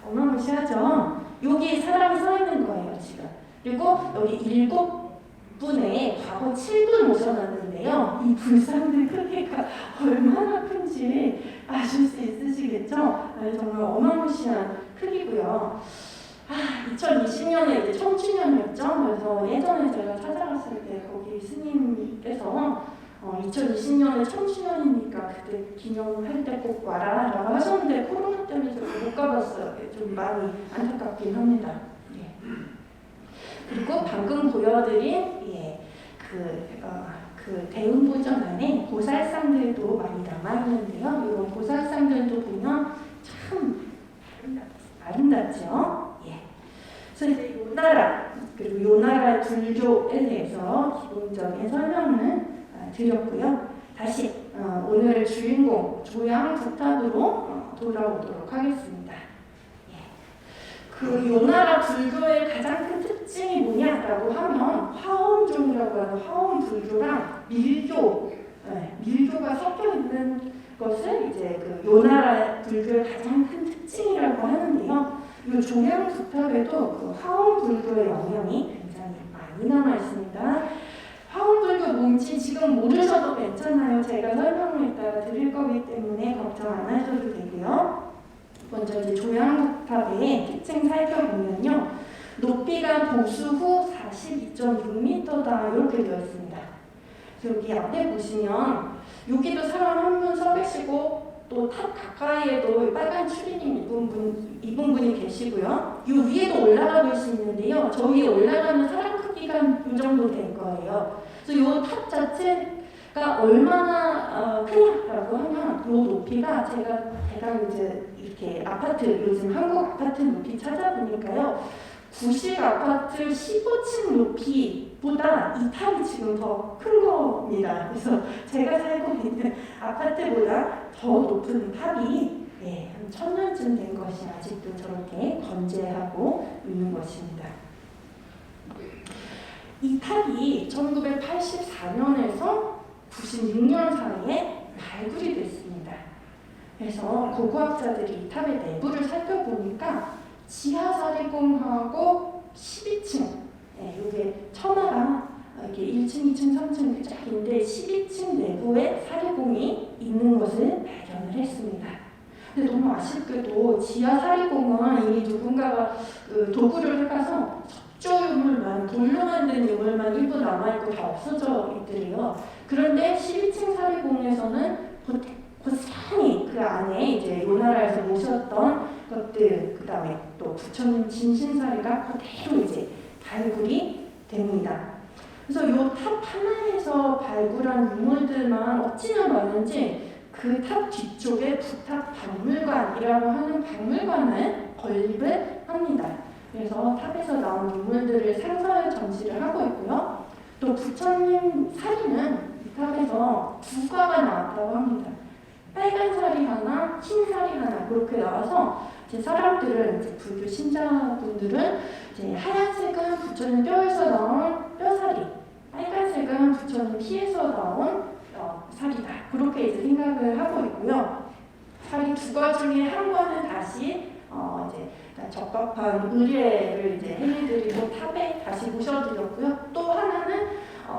어마무시하죠? 여기 사람이 서 있는 거예요, 지금. 그리고 여기 7분에 과거 7분 모셔놨는데요. 이 불상들 크기가 얼마나 큰지 아실 수 있으시겠죠? 정말 어마무시한 크기고요. 2020년에 이제 청춘년이었죠. 그래서 예전에 제가 찾아갔을 때 거기 스님께서 2020년에 청춘년이니까 그때 기념할 때 꼭 와라 라고 하셨는데 코로나 때문에 제가 못 가봤어요. 좀 많이 안타깝긴 합니다. 그리고 방금 보여드린 그 대웅부전 안에 보살상들도 많이 남아있는데요. 이런 보살상들도 보면 참 아름답죠. 그래서 이제 요나라 그리고 요나라 불교에 대해서 기본적인 설명을 드렸고요. 다시 오늘 주인공 조양북탑으로 돌아오도록 하겠습니다. 그 요나라 불교의 가장 큰 특징이 뭐냐라고 하면 화엄종이라고 하는 화엄 불교랑 밀교 밀교가 섞여 있는 것을 이제 그 요나라 불교의 가장 큰 특징이라고 하는데요. 이 종양 부탑에도 그 화엄 불교의 영향이 굉장히 많이 남아 있습니다. 화엄 불교 뭔지 지금 모르셔도 괜찮아요. 제가 설명을 이따가 드릴 거기 때문에 걱정 안 하셔도 되고요. 먼저 이제 종양부탑의 특징 살펴보면요. 높이가 보수 후 42.6m다 이렇게 되어 있습니다. 그래서 여기 앞에 보시면 여기도 사람 한 분 서 계시고 또 탑 가까이에도 빨간 추리닝 입은 분이 계시고요. 이 위에도 올라가 볼 수 있는데요. 저 위에 올라가면 사람 크기가 이 정도 될 거예요. 그래서 이 탑 자체가 얼마나 크냐라고 하면 이 높이가 제가 대강 이제 이렇게 아파트 요즘 한국 아파트 높이 찾아보니까요. 구식 아파트 15층 높이보다 이 탑이 지금 더 큰 겁니다. 그래서 제가 살고 있는 아파트보다 더 높은 탑이 한 1000년쯤 된 것이 아직도 저렇게 건재하고 있는 것입니다. 이 탑이 1984년에서 96년 사이에 발굴이 됐습니다. 그래서 고고학자들이 이 탑의 내부를 살펴보니까 지하사리공하고 12층, 이게 천하가 이렇게 1층, 2층, 3층 이렇게 쫙 있는데 12층 내부에 사리공이 있는 것을 발견을 했습니다. 근데 너무 아쉽게도 지하사리공은 이미 누군가가 그 도구를 해가서 석조 유물만, 돌로 만든 유물만 일부 남아있고 다 없어져 있더래요. 그런데 12층 사리공에서는 고스란히 그 안에 이제 요나라에서 모셨던 것들, 그 다음에 또 부처님 진신사리가 그대로 이제 발굴이 됩니다. 그래서 요 탑 하나에서 발굴한 유물들만 어찌나 많은지 그 탑 뒤쪽에 부탑 박물관이라고 하는 박물관을 건립을 합니다. 그래서 탑에서 나온 유물들을 상설 전시를 하고 있고요. 또 부처님 사리는 이 탑에서 두 과가 나왔다고 합니다. 빨간 살이 하나, 흰 살이 하나 그렇게 나와서 이제 사람들은 이제 불교 신자분들은 이제 하얀색은 부처님 뼈에서 나온 뼈살이, 빨간색은 부처님 피에서 나온 살이다. 그렇게 이제 생각을 하고 있고요. 살이 두 과 중에 한 과는 다시 이제 적합한 의뢰를 이제 해드리고 탑에 다시 모셔드렸고요. 또 하나는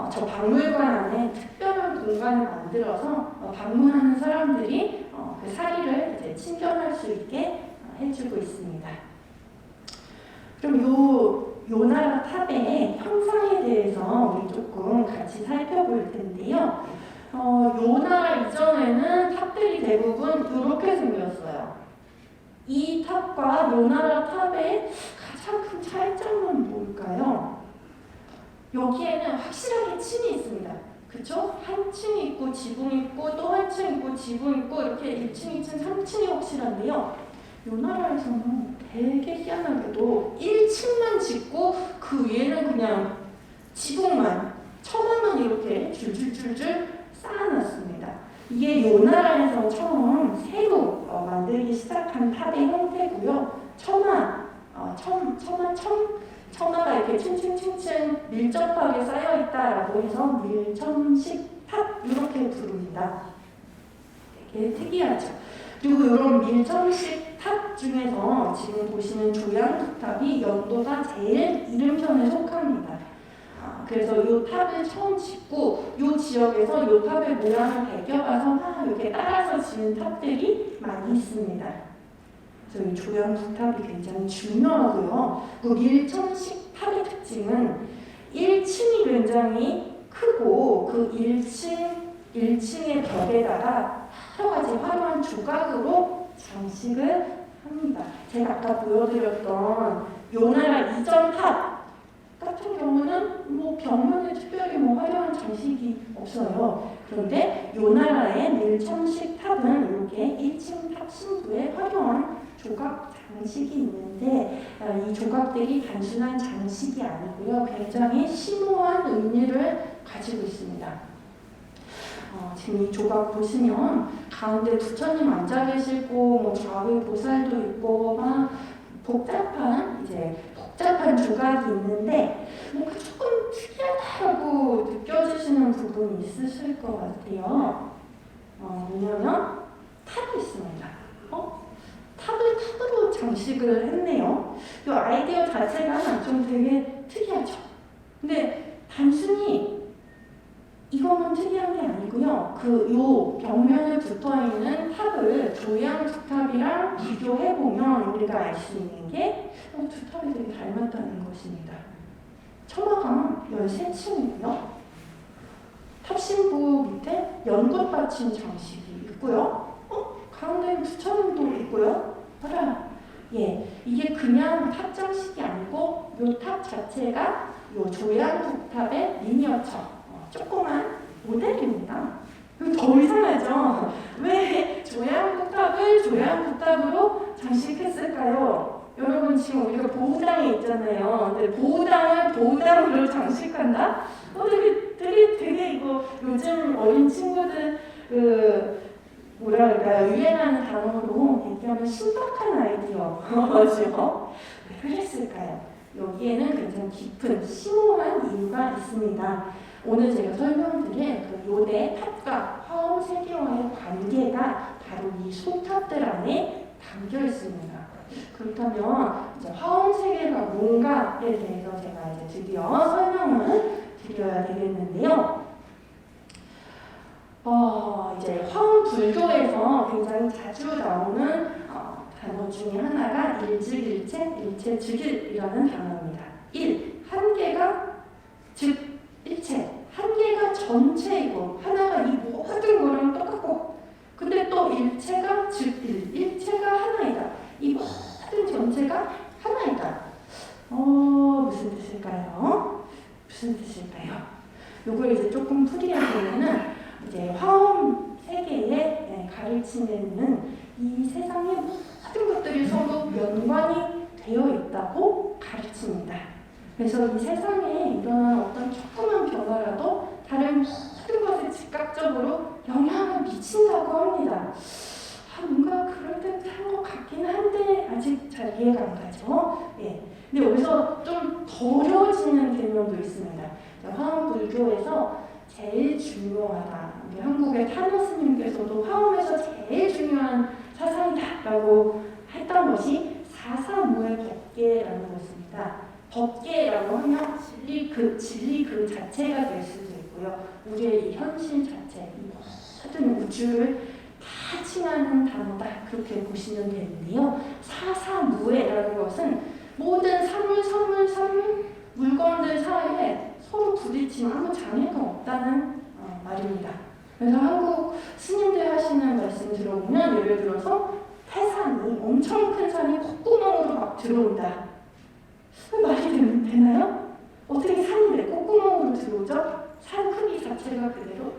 저 박물관 안에 특별한 공간을 만들어서 방문하는 사람들이 그 사리를 이제 친견할 수 있게 해주고 있습니다. 그럼 요나라 탑의 형상에 대해서 우리 조금 같이 살펴볼 텐데요. 요나라 이전에는 탑들이 대부분 이렇게 생겼어요. 이 탑과 요나라 탑의 가장 큰 차이점은 뭘까요? 여기에는 확실하게 층이 있습니다. 그쵸? 한 층이 있고 지붕이 있고 또 한 층 있고 지붕이 있고 이렇게 1층, 2층, 3층이 확실한데요. 요나라에서는 되게 희한하게도 1층만 짓고 그 위에는 그냥 지붕만, 처마만 이렇게 줄줄줄줄 쌓아놨습니다. 이게 요나라에서 처음 새로 만들기 시작한 탑의 형태고요. 처마가 이렇게 층층층층 밀접하게 쌓여있다라고 해서 밀천식 탑 이렇게 부릅니다. 되게 특이하죠. 그리고 이런 밀천식 탑 중에서 지금 보시는 조양부탑이 연도가 제일 이른편에 속합니다. 그래서 이 탑을 처음 짓고 이 지역에서 이 탑의 모양을 배겨가서 막 이렇게 따라서 지은 탑들이 많이 있습니다. 그래서 이 조양부탑이 굉장히 중요하고요. 그 밀천식 탑의 특징은 1층이 굉장히 크고 그 1층의 벽에다가 여러 가지 화려한 조각으로 장식을 합니다. 제가 아까 보여드렸던 요나라 이전 탑 같은 경우는 뭐 벽면에 특별히 뭐 화려한 장식이 없어요. 그런데 요나라의 밀천식 탑은 이렇게 1층 탑 신부에 화려한 조각 장식이 있는데 이 조각들이 단순한 장식이 아니고요. 굉장히 심오한 의미를 가지고 있습니다. 지금 이 조각 보시면 가운데 부처님 앉아 계시고 뭐 좌우에 보살도 있고 막 복잡한 조각이 있는데 뭔가 조금 특이하다고 느껴지시는 부분이 있으실 것 같아요. 뭐냐면 탑이 있습니다. 탑을 탑으로 장식을 했네요. 이 아이디어 자체가 좀 되게 특이하죠. 근데 단순히 이거만 특이한 게 아니고요. 요 벽면에 붙어있는 탑을 조양두탑이랑 비교해보면 우리가 알 수 있는 게 두 탑이 되게 닮았다는 것입니다. 천막은 13층이고요. 탑신부 밑에 연꽃받침 장식이 있고요. 가운데 부처님도 있고요. 봐라. 예, 이게 그냥 탑 장식이 아니고 요 탑 자체가 요 조양두탑의 미니어처 조그만 모델입니다. 더 이상하죠? 왜 조양두탑을 조양두탑으로 장식했을까요? 여러분 지금 우리가 보호당에 있잖아요. 근데 보호당을 보호당으로 장식한다? 되게 이거 요즘 어린 친구들 유행하는 단어로 얘기하면 신박한 아이디어죠. 왜 그랬을까요? 여기에는 굉장히 깊은 심오한 이유가 있습니다. 오늘 제가 설명드린 요대 탑과 화엄 세계와의 관계가 바로 이 소탑들 안에 담겨 있습니다. 그렇다면 이제 화엄 세계가 뭔가에 대해서 제가 이제 드디어 설명을 드려야 되겠는데요. 이제 화엄 불교에서 굉장히 자주 나오는 단어 중에 하나가 일즉일체, 일체즉일이라는 단어입니다. 한계가 즉 일체, 한계가 전체이고 하나가 이 모든 거랑 똑같고 근데 또 일체가 즉 일체가 하나이다. 이 모든 전체가 하나이다. 무슨 뜻일까요? 요걸 이제 조금 풀이하면은 이제 화엄 세계에 가르치는 이 세상의 모든 것들이 서로 연관이 되어 있다고 가르칩니다. 그래서 이 세상에 일어나는 어떤 조그만 변화라도 다른 모든 것에 즉각적으로 영향을 미친다고 합니다. 뭔가 그럴듯한 것 같긴 한데 아직 잘 이해가 안 가죠. 예. 근데 여기서 좀 어려워지는 개념도 있습니다. 화엄 불교에서 제일 중요하다. 우리 한국의 탄호 스님께서도 화엄에서 제일 중요한 사상이다라고 했던 것이 사사무의 법계라는 것입니다. 법계라고 하면 진리 그 자체가 될 수도 있고요. 우리의 이 현실 자체, 이 모든 우주를 다 칭하는 단어다. 그렇게 보시면 되는데요. 사사무예라는 것은 모든 사물, 물건들 사이에 서로 부딪히는 아무 장애가 없다는 말입니다. 그래서 한국 스님들 하시는 말씀 들어보면 예를 들어서 태산이 엄청 큰 산이 콧구멍으로 막 들어온다. 말이 되나요? 어떻게 산이 왜 콧구멍으로 들어오죠? 산 크기 자체가 그대로.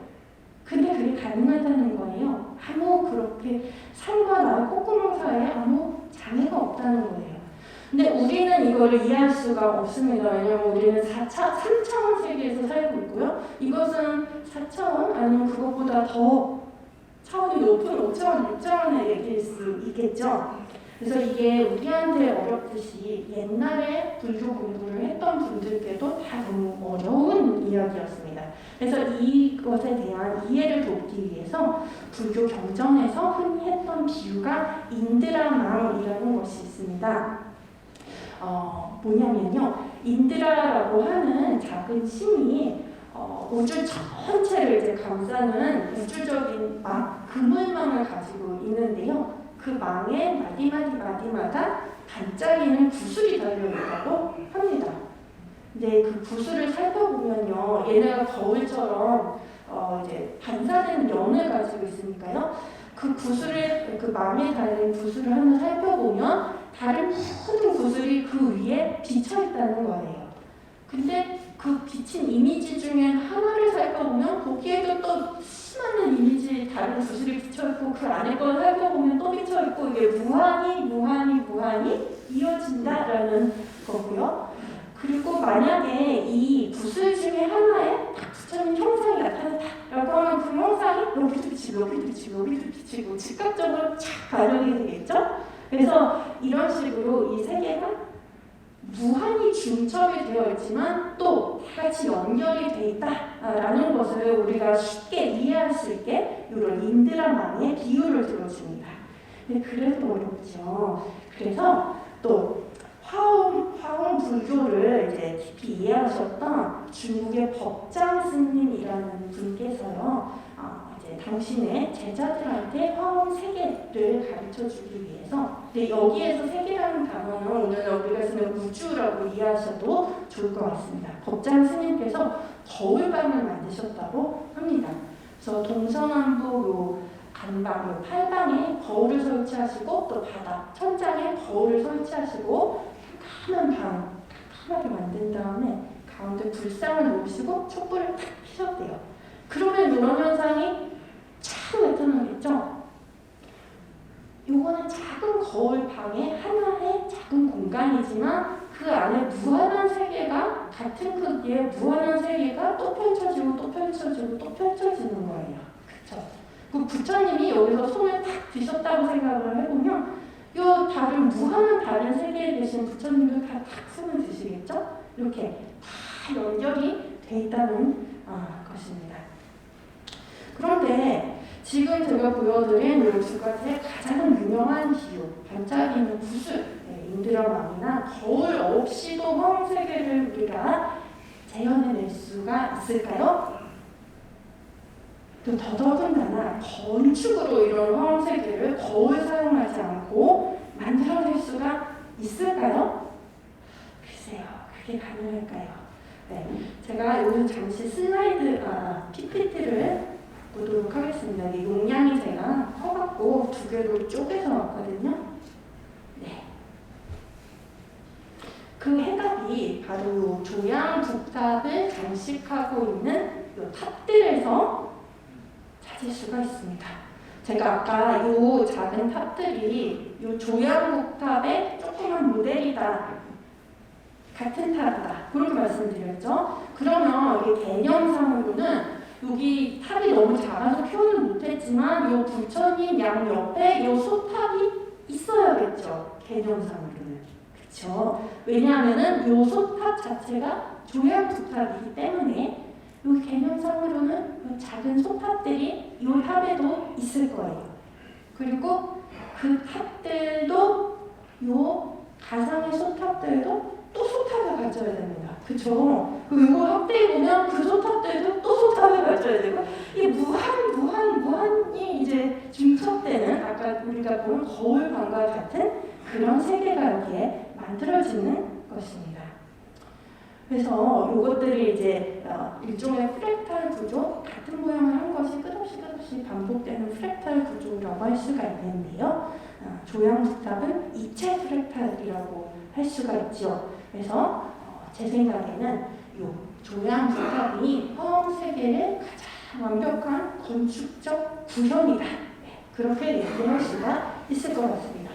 근데 그게 가능하다는 거예요. 그렇게 산과 나의 콧구멍 사이에 아무 장애가 없다는 거예요. 근데 우리는 이거를 이해할 수가 없습니다. 왜냐하면 우리는 3차원 세계에서 살고 있고요. 이것은 4차원 아니면 그것보다 더 차원이 높은 5차원, 6차원의 얘기일 수 있겠죠. 그래서 이게 우리한테 어렵듯이 옛날에 불교 공부를 했던 분들께도 다 너무 어려운 이야기였습니다. 그래서 이것에 대한 이해를 돕기 위해서 불교 경전에서 흔히 했던 비유가 인드라망이라는 것이 있습니다. 뭐냐면요, 인드라라고 하는 작은 신이 우주 전체를 이제 감싸는 우주적인 그물망을 가지고 있는데요. 그 망에 마디마다 반짝이는 구슬이 달려있다고 합니다. 근데 그 구슬을 살펴보면요, 얘네가 거울처럼 이제 반사되는 연을 가지고 있으니까요. 그 망에 달린 구슬을 한번 살펴보면 다른 모든 구슬이 그 위에 비쳐있다는 거예요. 근데 그 비친 이미지 중에 하나를 살펴보면 거기에도 또 수많은 이미지 다른 구슬이 비쳐있고 그 안에 걸 살펴보면 또 비쳐있고 이게 무한히 이어진다라는 거고요. 그리고 만약에 이 구슬 중에 하나에 딱 붙여있는 형상이 나타났다라고 하면 그 형상이 여기도 비치고 즉각적으로 착 발현이 되겠죠? 그래서 이런 식으로 이 세계가 무한히 중첩이 되어 있지만 또 다 같이 연결이 돼 있다라는 것을 우리가 쉽게 이해할 수 있게 이런 인드라만의 비유를 들어줍니다. 근데 그래도 어렵죠. 그래서 또 화엄 불교를 이제 깊이 이해하셨던 중국의 법장 스님이라는 분께서요, 이제 당신의 제자들한테 화엄 세계를 가르쳐 주기 위해서, 근데 여기에서 세계라는 단어는 오늘 우리가 쓰는 우주라고 이해하셔도 좋을 것 같습니다. 법장 스님께서 거울방을 만드셨다고 합니다. 그래서 동서남북 간방, 팔방에 거울을 설치하시고 또 바닥, 천장에 거울을 설치하시고 칸한 방, 칸하게 만든 다음에 가운데 불상을 놓으시고 촛불을 탁 피셨대요. 그러면 이런 현상이 참 나타나겠죠? 요거는 작은 거울 방에 하나의 작은 공간이지만 그 안에 무한한 세계가, 같은 크기의 무한한 세계가 또 펼쳐지고 또 펼쳐지고 또 펼쳐지는 거예요. 그쵸? 그 부처님이 여기서 손을 탁 드셨다고 생각을 해보면 요 다른 무한한 다른 세계에 계신 부처님도 다 탁 손을 드시겠죠? 이렇게 다 연결이 돼 있다는 것입니다. 그런데 지금 제가 보여드린 이 두 가지의 가장 유명한 비유, 반짝이는 구슬, 인드라만이나 거울 없이도 화엄 세계를 우리가 재현해낼 수가 있을까요? 또 더더군다나 건축으로 이런 화엄 세계를 거울 사용하지 않고 만들어낼 수가 있을까요? 글쎄요, 그게 가능할까요? 네, 제가 오늘 잠시 슬라이드, PPT를 보도록 하겠습니다. 이 용량이 제가 커갖고 두 개로 쪼개서 왔거든요. 네. 그 해답이 바로 조양북탑을 장식하고 있는 이 탑들에서 찾을 수가 있습니다. 제가 아까 이 작은 탑들이 이 조양북탑의 조그만 모델이다, 같은 탑이다, 그렇게 말씀드렸죠. 그러면 이 개념상으로는 여기 탑이 너무 작아서 표현을 못했지만 이 부처님 양 옆에 이 소탑이 있어야겠죠. 개념상으로는. 그렇죠. 왜냐하면은 이 소탑 자체가 조양북탑이기 때문에 이 개념상으로는 이 작은 소탑들이 이 탑에도 있을 거예요. 그리고 그 탑들도 이 가상의 소탑들도 또 소탑을 가져야 됩니다. 그쵸? 그리고 확대해 보면 그 소탑들도 또 소탑을 가져야 되고, 이 무한이 이제 중첩되는, 아까 우리가 본 거울방과 같은 그런 세계가 여기에 만들어지는 것입니다. 그래서 이것들이 이제 일종의 프랙탈 구조, 같은 모양을 한 것이 끝없이 반복되는 프랙탈 구조라고 할 수가 있는데요. 조양북탑은 입체 프랙탈이라고 할 수가 있죠. 그래서 제 생각에는 이 조양북탑이 화엄 세계의 가장 완벽한 건축적 구현이다. 그렇게 얘기할 수가 있을 것 같습니다.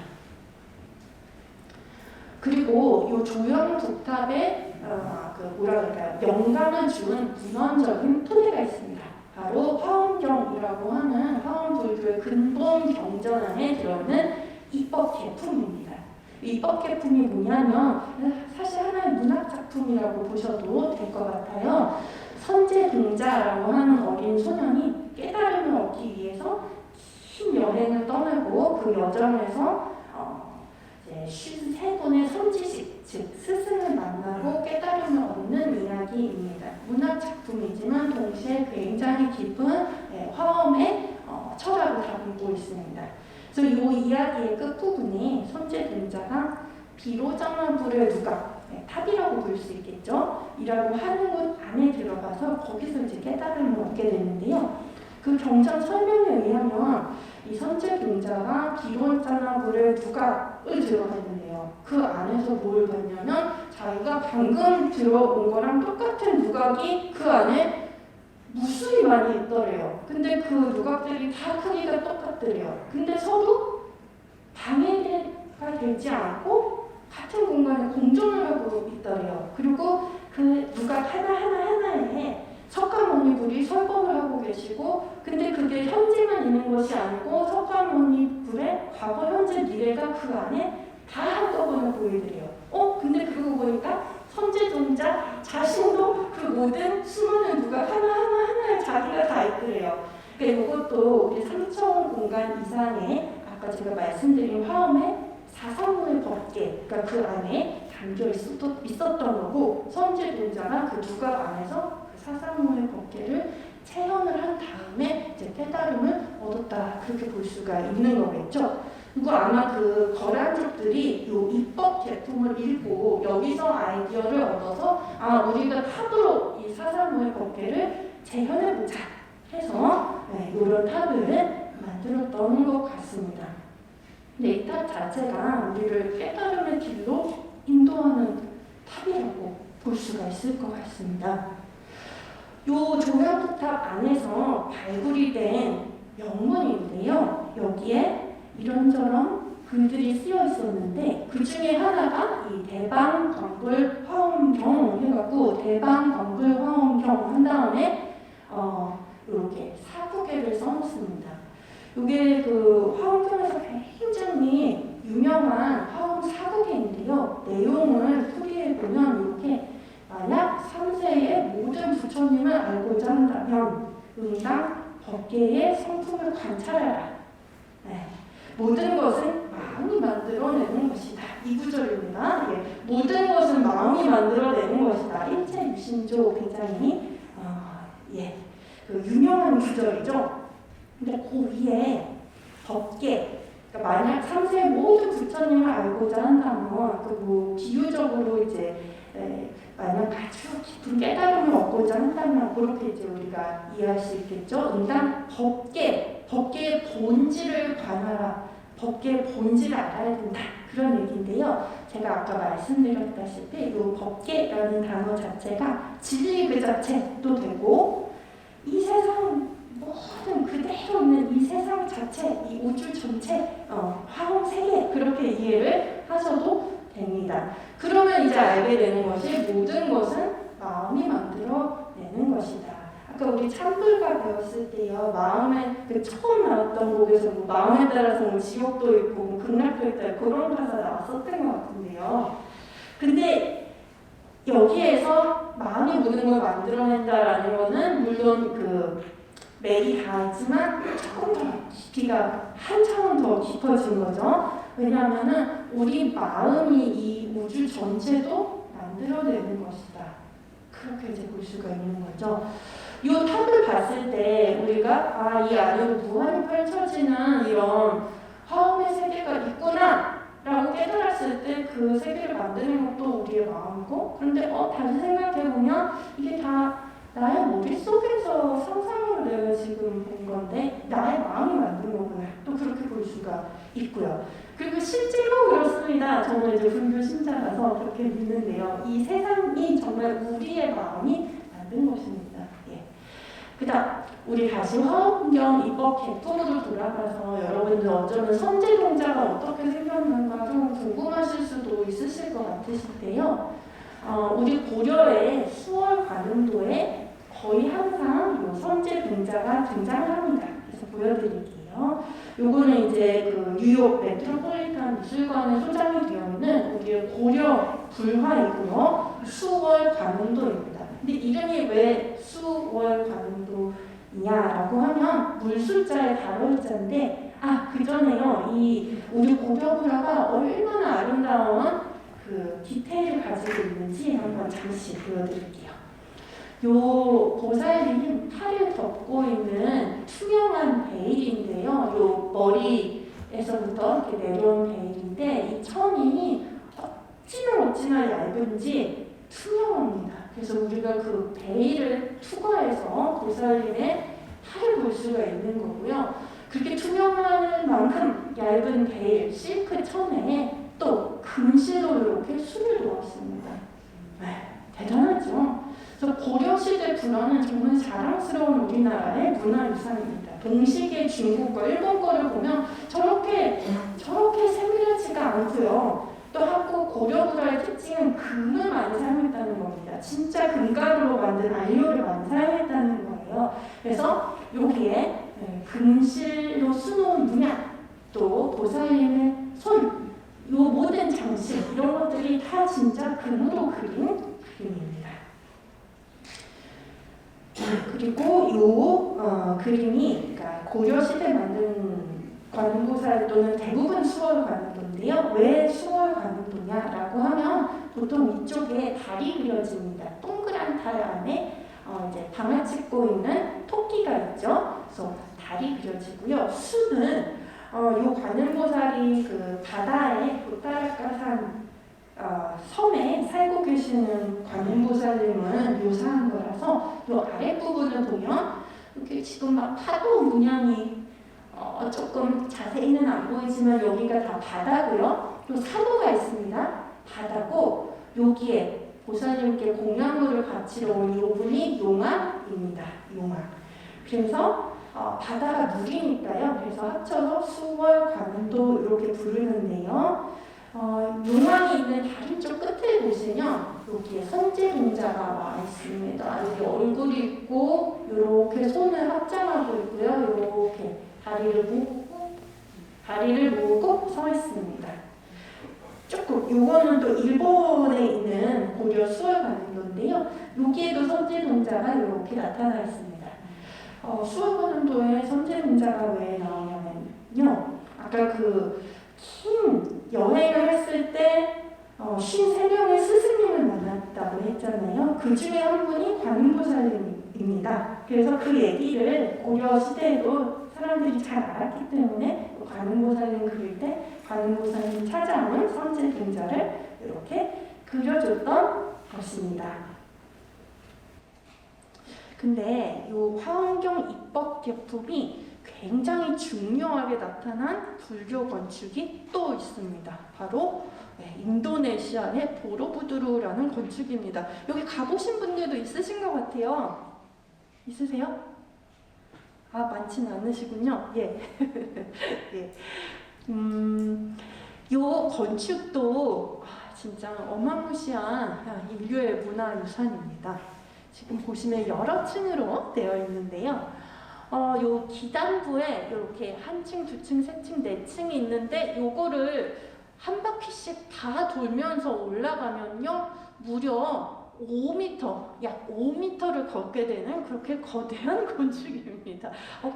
그리고 이 조양북탑에 영감을 주는 문헌적인 토대가 있습니다. 바로 화엄경이라고 하는 화엄 불교의 근본 경전 안에 들어있는 입법 계품입니다. 입법 계품이 뭐냐면 사실 하나의 문학 작품이라고 보셔도 될 것 같아요. 선제동자라고 하는 어린 소년이 깨달음을 얻기 위해서 긴 여행을 떠나고 그 여정에서 53분의 선지식, 즉 스승을 만나고 깨달음을 얻는 이야기입니다. 문학 작품이지만 동시에 굉장히 깊은 화엄의 철학을 담고 있습니다. 그래서 이 이야기의 끝부분이 선제동자가 비로장화불의 누각, 탑이라고 볼 수 있겠죠? 이라고 하는 곳 안에 들어가서 거기서 이제 깨달음을 얻게 되는데요. 그 경전 설명에 의하면 이 선제동자가 비로장화불의 누각을 들어갔는데요. 그 안에서 뭘 봤냐면 자기가 방금 들어온 거랑 똑같은 누각이 그 안에 무수히 많이 있더래요. 근데 그 누각들이 다 크기가 똑같더래요. 근데 서로 방해가 되지 않고 같은 공간에 공존을 하고 있더래요. 그리고 그 누각 하나하나에 석가모니불이 설법을 하고 계시고, 근데 그게 현재만 있는 것이 아니고 석가모니불의 과거, 현재, 미래가 그 안에 다 한꺼번에 보이더래요. 근데 그러고 보니까 선제동자 자신도 그 모든 수많은 누가 하나하나에 자기가 다 있더래요. 그러니까 이것도 우리 3차원 공간 이상의 아까 제가 말씀드린 화엄의 사상문의 법계, 그러니까 그 안에 담겨 있었던 거고, 선제동자가 그 두각 안에서 그 사상문의 법계를 체현을 한 다음에 이제 깨달음을 얻었다, 그렇게 볼 수가 있는 거겠죠. 그리고 아마 그 거란족들이 이 입법 제품을 읽고 여기서 아이디어를 얻어서 우리가 탑으로 이 사상문의 법계를 재현해보자 해서 이런 탑을 만들었던 것 같습니다. 근데 이 탑 자체가 우리를 깨달음의 길로 인도하는 탑이라고 볼 수가 있을 것 같습니다. 요 조명탑 안에서 발굴이 된 명문인데요. 여기에 이런저런 글들이 쓰여 있었는데 그 중에 하나가 이 대방광불 화엄경 해갖고 대방광불 화엄경 한 다음에 이렇게 사구개를 써놓습니다. 이게 그 화엄경에서 굉장히 유명한 화엄 사구개인데요. 내용을 풀이해보면 이렇게 만약 3세의 모든 부처님을 알고자 한다면 응당 법계의 성품을 관찰하라. 모든 것은 마음이 만들어내는 것이다. 이 구절입니다. 모든 것은 마음이 만들어내는 것이다. 일체유심조 굉장히 그 유명한 구절이죠. 근데 그 위에 법계, 그러니까 만약 3세의 모든 부처님을 알고자 한다면 그 비유적으로 이제 만약 아주 깊은 깨달음을 얻고자 한다면 그렇게 이제 우리가 이해할 수 있겠죠. 일단 법계의 본질을 관하라. 법계의 본질을 알아야 된다. 그런 얘기인데요. 제가 아까 말씀드렸다시피 이 법계라는 단어 자체가 진리 그 자체도 되고 이 세상 모든 그대로 있는 이 세상 자체, 이 우주 전체, 화엄 세계 그렇게 이해를 하셔도 됩니다. 그러면 이제 알게 되는 것이 모든 것은 마음이 만들어내는 것이다. 아까 우리 참불가 배웠을 때요, 마음에 그 처음 나왔던 곡에서 마음에 따라서 지옥도 있고 극락도 있다 그런 가사 나왔었던 것 같은데요. 근데 여기에서 마음이 모든 걸 만들어낸다라는 거는 물론 그 맥이 닿았지만 조금 더 깊이가 한 차원 더 깊어진 거죠. 왜냐하면은 우리 마음이 이 우주 전체도 만들어내는 것이다. 그렇게 이제 볼 수가 있는 거죠. 이 탑을 봤을 때 우리가 이 안으로 무한히 펼쳐지는 이런 화엄의 세계가 있구나 라고 깨달았을 때 그 세계를 만드는 것도 우리의 마음이고, 그런데 다시 생각해보면 이게 다 나의 머릿속에서 상상으로 내가 지금 본 건데 나의 마음이 만든 거구나, 또 그렇게 볼 수가 있고요. 그리고 실제로 그렇습니다. 저는 이제 불교 신자라서 그렇게 믿는데요. 이 세상이 정말 우리의 마음이 만든 것입니다. 그다음 우리 다시 화엄경 입법 개통으로 돌아가서 여러분들 어쩌면 선제동자가 어떻게 생겼는가 좀 궁금하실 수도 있으실 것 같으신데요. 우리 고려의 수월 관음도에 거의 항상 요 선제동자가 등장을 합니다. 그래서 보여드릴게요. 요거는 이제 그 뉴욕 메트로폴리탄 미술관에 소장이 되어 있는 우리의 고려 불화이고요. 수월 관음도입니다. 근데 이름이 왜 수월 관음도냐라고 하면 물술자의 달월자인데 그 전에요. 이 우리 고려 불화가 얼마나 아름다운 그 디테일을 가지고 있는지 한번 잠시 보여드릴게요. 요 보살님 팔을 덮고 있는 투명한 베일인데요. 요 머리에서부터 이렇게 내려온 베일인데 이 천이 어찌나 얇은지 투명합니다. 그래서 우리가 그 베일을 투과해서 보살님의 팔을 볼 수가 있는 거고요. 그렇게 투명한 만큼 얇은 베일, 실크 천에 또 금실로 이렇게 순을 놓았습니다. 대단하죠? 그래서 고려시대 불화는 정말 자랑스러운 우리나라의 문화유산입니다. 동시기의 중국과 일본 거를 보면 저렇게 세밀하지가 않고요. 또 한국 고려부라의 특징은 금을 많이 사용했다는 겁니다. 진짜 금가루로 만든 안료를 많이 사용했다는 거예요. 그래서 여기에 금실로 수놓은 문양, 또 보살님의 손, 요 모든 장식 이런 것들이 다 진짜 금으로 그린 그림입니다. 그리고 요 그림이 그러니까 고려 시대 만든 관음보살 또는 대부분 수월 관음도인데요. 왜 수월 관음도냐라고 하면 보통 이쪽에 달이 그려집니다. 동그란 달 안에 이제 방아 찍고 있는 토끼가 있죠. 그래서 달이 그려지고요. 수는 요 관음보살이 그 바다에 도타라카산 섬에 살고 계시는 관음보살님을 묘사한 거라서 요 아랫부분을 보면 이렇게 지금 막 파도 문양이 조금 자세히는 안 보이지만 여기가 다 바다고요. 또 사도가 있습니다. 바다고 여기에 보살님께 공양물을 바치러 온 이 분이 용왕입니다. 용왕. 그래서 바다가 물이니까요. 그래서 합쳐서 수월 관음도 이렇게 부르는데요. 용왕이 있는 다른 쪽 끝에 보시면 여기에 선제동자가 와 있습니다. 여기 얼굴이 있고 이렇게 손을 합장하고 있고요. 이렇게 다리를 모으고 서 있습니다. 조금 요거는 또 일본에 있는 고려 수월 관음도인데요. 여기에도 선제동자가 이렇게 나타나 있습니다. 수월 관음도에 선제동자가 왜 나오냐면요. 아까 그 긴 여행을 했을 때 53명의 스승님을 만났다고 했잖아요. 그 중에 한 분이 관음보살님입니다. 그래서 그 얘기를 고려 시대에도 사람들이 잘 알았기 때문에 관음보살님 그릴 때 관음보살님 찾아온 선제동자를 이렇게 그려줬던 것입니다. 근데 이 화엄경 입법 제품이 굉장히 중요하게 나타난 불교 건축이 또 있습니다. 바로 인도네시아의 보로부두르라는 건축입니다. 여기 가보신 분들도 있으신 것 같아요. 있으세요? 많지는 않으시군요. 예. 예. 요 건축도 진짜 어마무시한 인류의 문화유산입니다. 지금 보시면 여러 층으로 되어 있는데요. 요 기단부에 이렇게 한 층, 두 층, 세 층, 네 층이 있는데 요거를 한 바퀴씩 다 돌면서 올라가면요 무려 5m, 약 5m를 걷게 되는 그렇게 거대한 건축입니다.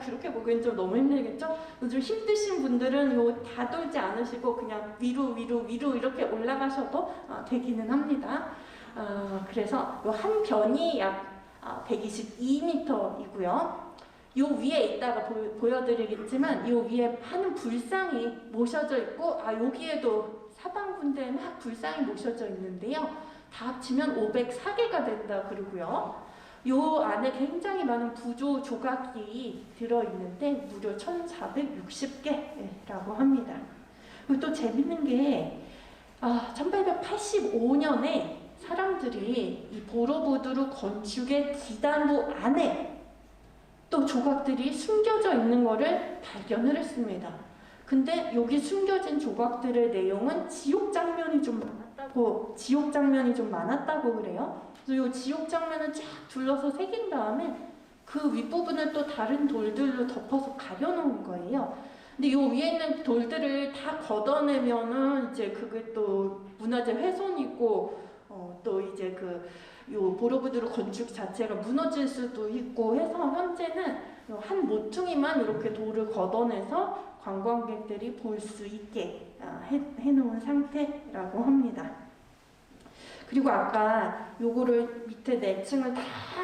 그렇게 보기엔 좀 너무 힘들겠죠? 좀 힘드신 분들은 요 다 돌지 않으시고 그냥 위로 이렇게 올라가셔도 되기는 합니다. 그래서 요 한 변이 약 122m이고요. 요 위에 이따가 보여드리겠지만 요 위에 하는 불상이 모셔져 있고 여기에도 사방분대에 막 불상이 모셔져 있는데요. 다 합치면 504개가 된다 그러고요. 요 안에 굉장히 많은 부조 조각이 들어있는데 무려 1460개라고 합니다. 그리고 또 재밌는 게 1885년에 사람들이 이 보로부두르 건축의 기단부 안에 또 조각들이 숨겨져 있는 것을 발견을 했습니다. 근데 여기 숨겨진 조각들의 내용은 지옥 장면이 좀 많았다고 그래요. 그래서 이 지옥 장면을 쫙 둘러서 새긴 다음에 그 윗부분을 또 다른 돌들로 덮어서 가려놓은 거예요. 근데 이 위에 있는 돌들을 다 걷어내면은 이제 그게 또 문화재 훼손이고 또 이제 요 보로부두르 건축 자체가 무너질 수도 있고 해서 현재는 한 모퉁이만 이렇게 돌을 걷어내서 관광객들이 볼 수 있게 해놓은 상태라고 합니다. 그리고 아까 요거를 밑에 4층을 다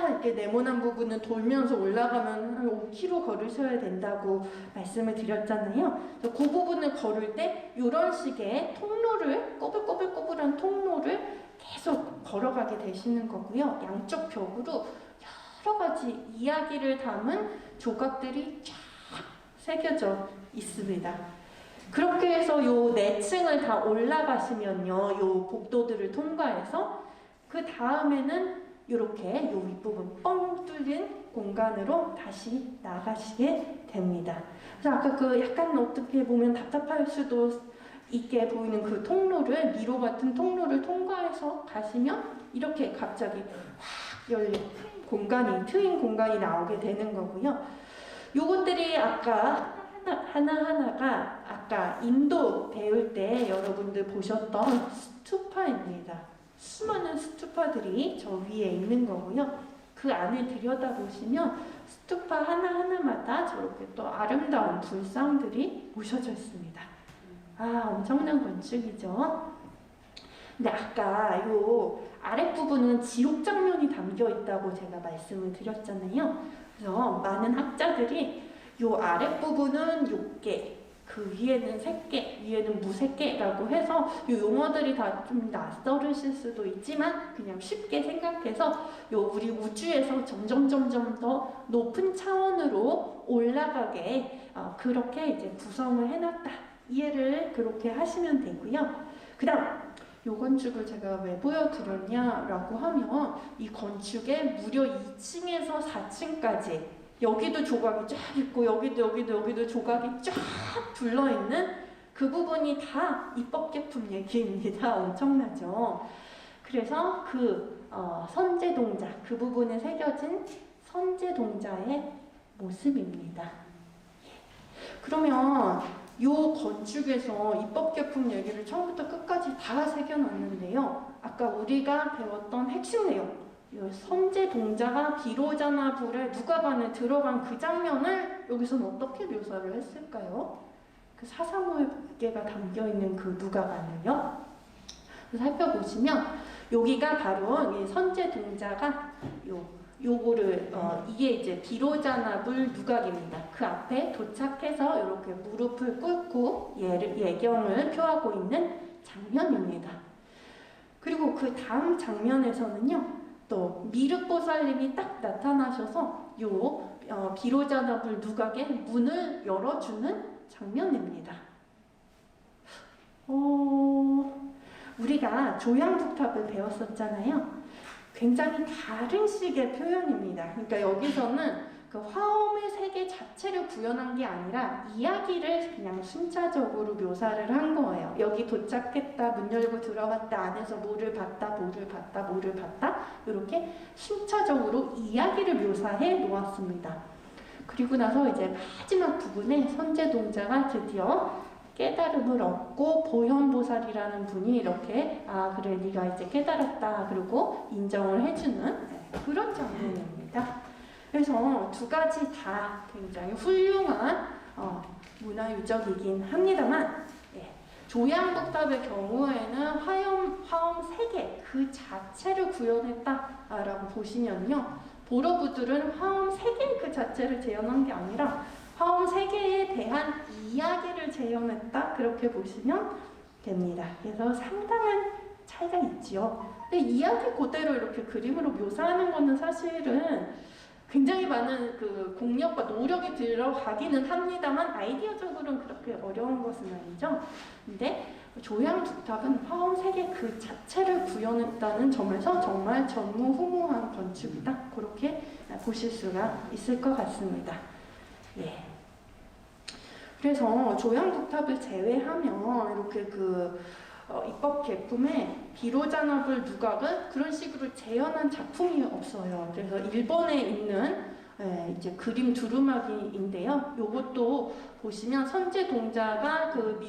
이렇게 네모난 부분을 돌면서 올라가면 한 5km 걸으셔야 된다고 말씀을 드렸잖아요. 그 부분을 걸을 때 이런 식의 통로를 꼬불꼬불꼬불한 통로를 계속 걸어가게 되시는 거고요. 양쪽 벽으로 여러 가지 이야기를 담은 조각들이 쫙 새겨져 있습니다. 그렇게 해서 요 4층을 다 올라가시면요, 요 복도들을 통과해서 그 다음에는 이렇게 요 윗부분 뻥 뚫린 공간으로 다시 나가시게 됩니다. 그래서 아까 약간 어떻게 보면 답답할 수도 있게 보이는 그 통로를, 미로 같은 통로를 통과해서 가시면 이렇게 갑자기 확 열린 트인 공간이 나오게 되는 거고요. 요것들이 아까 하나하나가 아까 인도 배울 때 여러분들 보셨던 스투파입니다. 수많은 스투파들이 저 위에 있는 거고요. 그 안에 들여다보시면 스투파 하나하나마다 저렇게 또 아름다운 불상들이 모셔져 있습니다. 아, 엄청난 건축이죠. 근데 아까 요 아랫부분은 지옥 장면이 담겨 있다고 제가 말씀을 드렸잖아요. 그래서 많은 학자들이 요 아랫부분은 6개, 그 위에는 3개, 위에는 무색개라고 해서 요 용어들이 다 좀 낯설으실 수도 있지만 그냥 쉽게 생각해서 요 우리 우주에서 점점 더 높은 차원으로 올라가게 그렇게 이제 구성을 해놨다. 이해를 그렇게 하시면 되고요. 그 다음 요 건축을 제가 왜 보여드렸냐라고 하면 이 건축에 무려 2층에서 4층까지 여기도 조각이 쫙 있고 여기도 조각이 쫙 둘러있는 그 부분이 다 입법계품 얘기입니다. 엄청나죠? 그래서 그 선제동자, 그 부분에 새겨진 선제동자의 모습입니다. 그러면 요 건축에서 입법계품 얘기를 처음부터 끝까지 다 새겨놨는데요. 아까 우리가 배웠던 핵심 내용, 선제동자가 비로자나 불에 누가반에 들어간 그 장면을 여기서는 어떻게 묘사를 했을까요? 그 사사모의 법계가 담겨있는 그 누가반을요. 살펴보시면 여기가 바로 이 선제동자가 요거를 이게 이제 비로자나불 누각입니다. 그 앞에 도착해서 이렇게 무릎을 꿇고 예경을 표하고 있는 장면입니다. 그리고 그 다음 장면에서는요, 또 미륵보살님이 딱 나타나셔서 요 비로자나불 누각의 문을 열어주는 장면입니다. 우리가 조양북탑을 배웠었잖아요. 굉장히 다른 식의 표현입니다. 그러니까 여기서는 그 화엄의 세계 자체를 구현한 게 아니라 이야기를 그냥 순차적으로 묘사를 한 거예요. 여기 도착했다, 문 열고 들어갔다, 안에서 뭐를 봤다, 이렇게 순차적으로 이야기를 묘사해 놓았습니다. 그리고 나서 이제 마지막 부분에 선제동자가 드디어 깨달음을 얻고 보현보살이라는 분이 이렇게 그래 네가 이제 깨달았다 그리고 인정을 해주는 그런 장면입니다. 그래서 두 가지 다 굉장히 훌륭한 문화유적이긴 합니다만 조양북탑의 경우에는 화엄 3개 그 자체를 구현했다라고 보시면요, 보러부들은 화엄 3개 그 자체를 재현한 게 아니라 화엄 3개에 대한 이야기를 재현했다, 그렇게 보시면 됩니다. 그래서 상당한 차이가 있지요. 근데 이야기 그대로 이렇게 그림으로 묘사하는 거는 사실은 굉장히 많은 그 공력과 노력이 들어가기는 합니다만 아이디어적으로는 그렇게 어려운 것은 아니죠. 근데 조양북탑은 화엄 3개 그 자체를 구현했다는 점에서 정말 전무후무한 건축이다, 그렇게 보실 수가 있을 것 같습니다. 예. 그래서 조양북탑을 제외하면 이렇게 입법계품에 비로자나불 누각은 그런 식으로 재현한 작품이 없어요. 그래서 일본에 있는 이제 그림 두루마기인데요. 요것도 보시면 선제동자가 그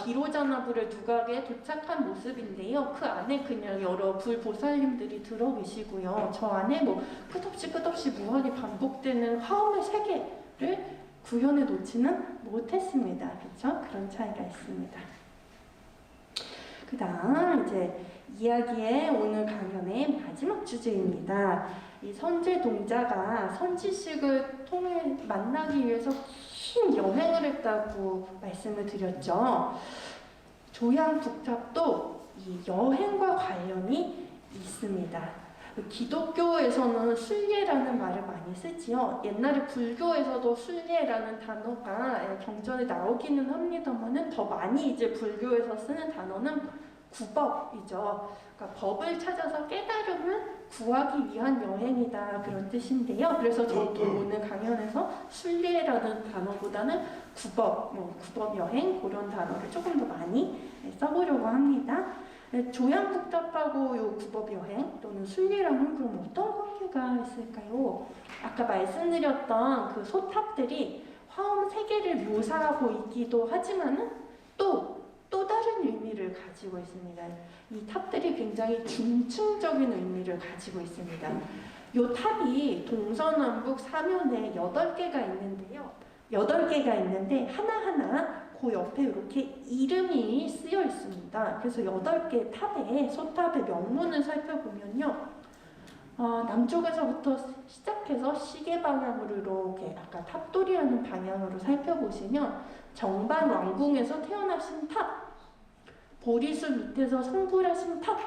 비로자나불의 누각에 도착한 모습인데요. 그 안에 그냥 여러 불보살님들이 들어 계시고요. 저 안에 뭐 끝없이 무한히 반복되는 화엄의 세계를 구현해 놓지는 못했습니다. 그렇죠? 그런 차이가 있습니다. 그 다음 이제 이야기의 오늘 강연의 마지막 주제입니다. 이 선제동자가 선지식을 통해 만나기 위해서 긴 여행을 했다고 말씀을 드렸죠. 조양북탑도 이 여행과 관련이 있습니다. 기독교에서는 순례라는 말을 많이 쓰지요. 옛날에 불교에서도 순례라는 단어가 경전에 나오기는 합니다만은 더 많이 이제 불교에서 쓰는 단어는 구법이죠. 그러니까 법을 찾아서 깨달음을 구하기 위한 여행이다, 그런 뜻인데요. 그래서 저도 오늘 강연에서 순례라는 단어보다는 국업 여행 그런 단어를 조금 더 많이 써보려고 합니다. 조양북탑하고 요 국업 여행 또는 순례랑은 그럼 어떤 관계가 있을까요? 아까 말씀드렸던 그 소탑들이 화엄 세계를 묘사하고 있기도 하지만은 또 다른 의미를 가지고 있습니다. 이 탑들이 굉장히 중층적인 의미를 가지고 있습니다. 이 탑이 동서남북 사면에 8개가 있는데요. 8개가 있는데 하나하나 그 옆에 이렇게 이름이 쓰여 있습니다. 그래서 8개 탑의 소탑의 명문을 살펴보면요. 남쪽에서부터 시작해서 시계 방향으로 이렇게 아까 탑돌이라는 방향으로 살펴보시면 정반 왕궁에서 태어나신 탑, 보리수 밑에서 성불하신 탑,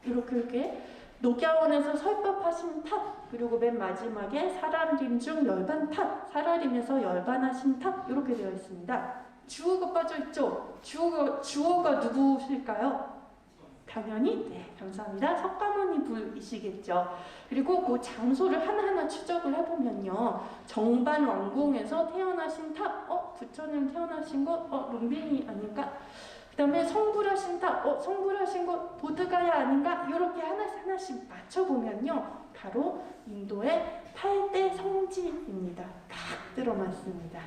이렇게 녹야원에서 설법하신 탑, 그리고 맨 마지막에 사라림 중 열반 탑, 사라림에서 열반하신 탑, 이렇게 되어 있습니다. 주어가 빠져있죠? 주어가 누구실까요? 당연히 네, 감사합니다. 석가모니 부이시겠죠. 그리고 그 장소를 하나하나 추적을 해보면요. 정반 왕궁에서 태어나신 탑, 부처님 태어나신 곳, 룸빈이 아닌가? 그 다음에 성불하신 탑, 성불하신 곳 보드가야 아닌가? 이렇게 하나씩 맞춰보면요. 바로 인도의 8대 성지입니다. 딱 들어맞습니다.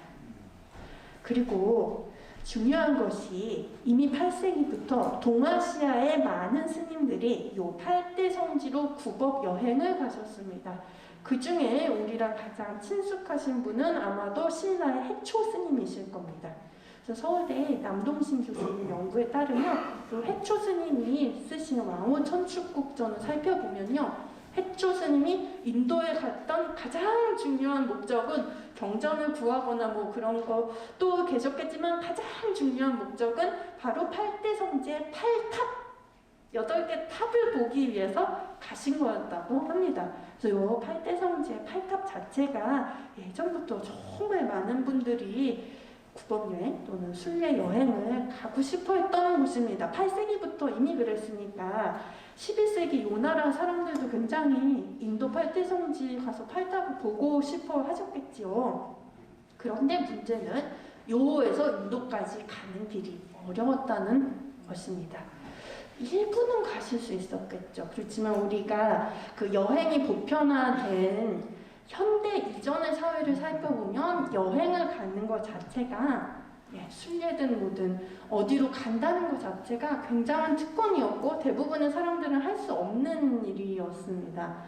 그리고 중요한 것이 이미 8세기부터 동아시아의 많은 스님들이 요 8대 성지로 국업 여행을 가셨습니다. 그 중에 우리랑 가장 친숙하신 분은 아마도 신라의 해초 스님이실 겁니다. 그래서 서울대 남동신 교수님 연구에 따르면 그 해초 스님이 쓰신 왕호 천축국전을 살펴보면요. 해초 스님이 인도에 갔던 가장 중요한 목적은 경전을 구하거나 뭐 그런 거 또 계셨겠지만 가장 중요한 목적은 바로 8대 성지의 8탑 8개 탑을 보기 위해서 가신 거였다고 합니다. 그래서 이 8대 성지의 8탑 자체가 예전부터 정말 많은 분들이 국법여행 또는 순례 여행을 가고 싶어 했던 곳입니다. 8세기부터 이미 그랬으니까 11세기 요 나라 사람들도 굉장히 인도 8대 성지 가서 8탑을 보고 싶어 하셨겠지요. 그런데 문제는 요에서 인도까지 가는 길이 어려웠다는 것입니다. 일부는 가실 수 있었겠죠. 그렇지만 우리가 그 여행이 보편화된 현대 이전의 사회를 살펴보면 여행을 가는 것 자체가 순례든 뭐든 어디로 간다는 것 자체가 굉장한 특권이었고 대부분의 사람들은 할 수 없는 일이었습니다.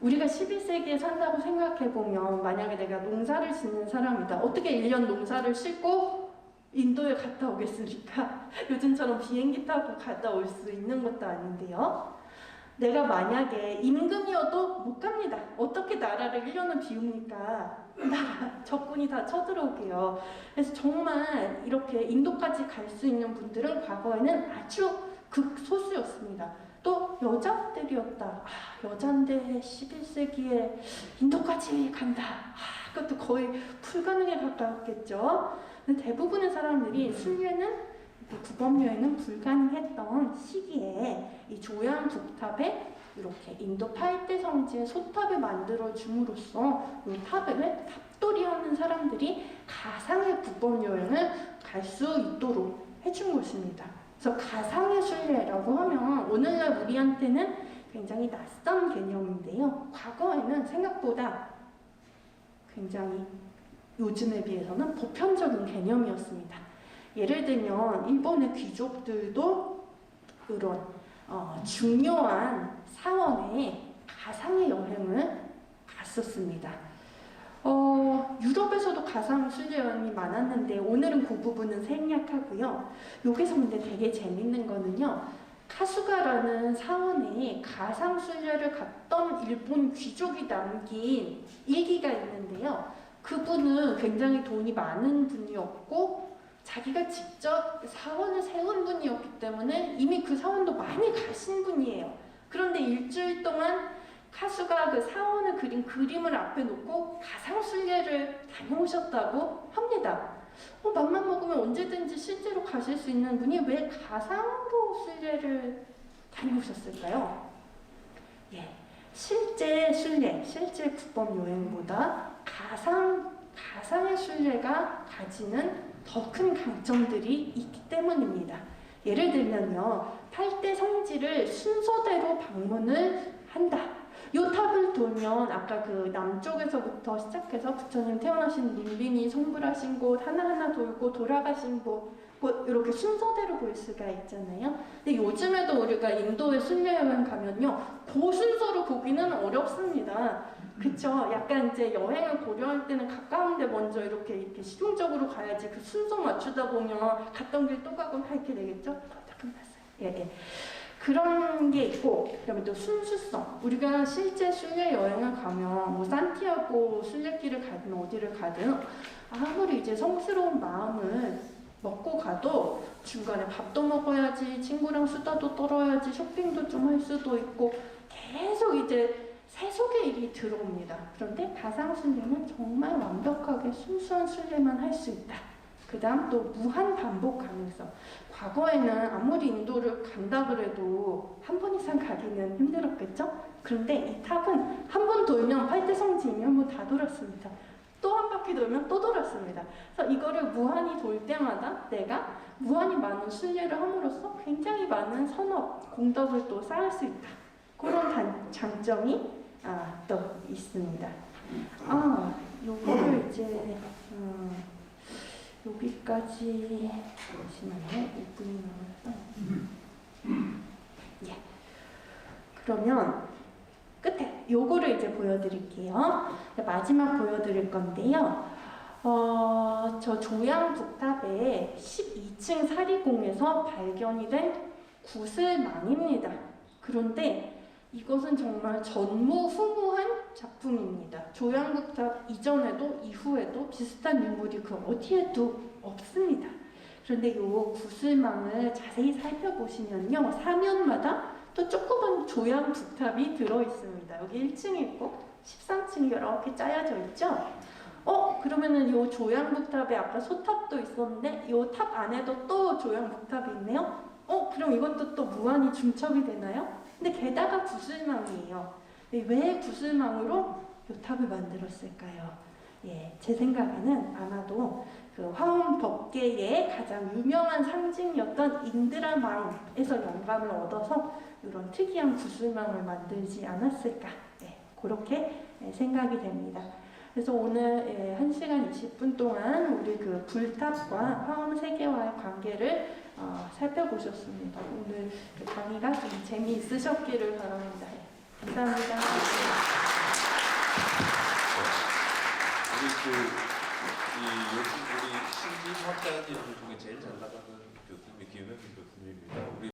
우리가 11세기에 산다고 생각해보면 만약에 내가 농사를 짓는 사람이다. 어떻게 1년 농사를 싣고 인도에 갔다 오겠습니까? 요즘처럼 비행기 타고 갔다 올 수 있는 것도 아닌데요. 내가 만약에 임금이어도 못 갑니다. 어떻게 나라를 1년을 비웁니까? 나라 적군이 다 쳐들어오게요. 그래서 정말 이렇게 인도까지 갈 수 있는 분들은 과거에는 아주 극소수였습니다. 또 여자들이었다. 여잔데 11세기에 인도까지 간다. 그것도 거의 불가능에 가까웠겠죠. 근데 대부분의 사람들이 순례는 국업여행은 불가능했던 시기에 이 조양북탑에 이렇게 인도 8대 성지의 소탑을 만들어 줌으로써 이 탑을 탑돌이하는 사람들이 가상의 국업여행을 갈 수 있도록 해준 것입니다. 그래서 가상의 순례라고 하면 오늘날 우리한테는 굉장히 낯선 개념인데요. 과거에는 생각보다 굉장히 요즘에 비해서는 보편적인 개념이었습니다. 예를 들면 일본의 귀족들도 그런 중요한 사원에 가상의 여행을 갔었습니다. 유럽에서도 가상 순례 여행이 많았는데 오늘은 그 부분은 생략하고요. 여기서 근데 되게 재밌는 거는요. 카수가라는 사원에 가상 순례를 갔던 일본 귀족이 남긴 일기가 있는데요. 그분은 굉장히 돈이 많은 분이었고 자기가 직접 사원을 세운 분이었기 때문에 이미 그 사원도 많이 가신 분이에요. 그런데 일주일 동안 카수가 그 사원을 그린 그림을 앞에 놓고 가상순례를 다녀오셨다고 합니다. 맘만 먹으면 언제든지 실제로 가실 수 있는 분이 왜 가상으로 순례를 다녀오셨을까요? 실제 순례, 실제 국법 여행보다 가상의 순례가 가지는 더 큰 강점들이 있기 때문입니다. 예를 들면요, 8대 성지를 순서대로 방문을 한다. 요 탑을 돌면 아까 그 남쪽에서부터 시작해서 부처님 태어나신 림빈이 성불하신 곳 하나하나 돌고 돌아가신 곳 이렇게 순서대로 볼 수가 있잖아요. 근데 요즘에도 우리가 인도에 순례 여행 가면요, 그 순서로 보기는 어렵습니다. 그쵸? 약간 이제 여행을 고려할 때는 가까운데 먼저 이렇게 실용적으로 가야지 그 순서 맞추다 보면 갔던 길 또 가고 이렇게 되겠죠? 잠깐 봤어요. 예. 그런 게 있고, 그다음에 또 순수성. 우리가 실제 순례 여행을 가면 뭐 산티아고 순례길을 가든 어디를 가든 아무리 이제 성스러운 마음을 먹고 가도 중간에 밥도 먹어야지, 친구랑 수다도 떨어야지, 쇼핑도 좀 할 수도 있고 계속 이제 세속의 일이 들어옵니다. 그런데 가상순례는 정말 완벽하게 순수한 순례만 할 수 있다. 그 다음 또 무한 반복 가능성. 과거에는 아무리 인도를 간다 그래도 한 번 이상 가기는 힘들었겠죠? 그런데 이 탑은 한 번 돌면 8대 성지 이미 한 번 다 돌았습니다. 또 한 바퀴 돌면 또 돌았습니다. 그래서 이거를 무한히 돌 때마다 내가 무한히 많은 순례를 함으로써 굉장히 많은 선업, 공덕을 또 쌓을 수 있다. 그런 장점이 또 있습니다. 요거를 이제 여기까지 잠시만요. 5분이 남아서 예. 그러면 끝에 요거를 이제 보여드릴게요. 마지막 보여드릴 건데요. 저 조양북탑의 12층 사리공에서 발견이 된 구슬망입니다. 그런데 이것은 정말 전무후무한 작품입니다. 조양북탑 이전에도 이후에도 비슷한 유물이 그 어디에도 없습니다. 그런데 이 구슬망을 자세히 살펴보시면요, 사면마다 또 조그만 조양북탑이 들어있습니다. 여기 1층이 있고 13층이 이렇게 짜여져 있죠. 그러면은 이 조양북탑에 아까 소탑도 있었는데 이 탑 안에도 또 조양북탑이 있네요. 그럼 이것도 또 무한히 중첩이 되나요? 근데 게다가 구슬망이에요. 왜 구슬망으로 이 탑을 만들었을까요? 예, 제 생각에는 아마도 그 화엄 법계의 가장 유명한 상징이었던 인드라망에서 영감을 얻어서 이런 특이한 구슬망을 만들지 않았을까, 그렇게 생각이 됩니다. 그래서 오늘 1시간 20분 동안 우리 그 불탑과 화엄 세계와의 관계를 살펴보셨습니다. 오늘 강의가 좀 재미있으셨기를 바랍니다. 감사합니다. 우리 신지학자님들 중에 제일 잘 나가는 교수님이 김영민 교수님입니다. 우리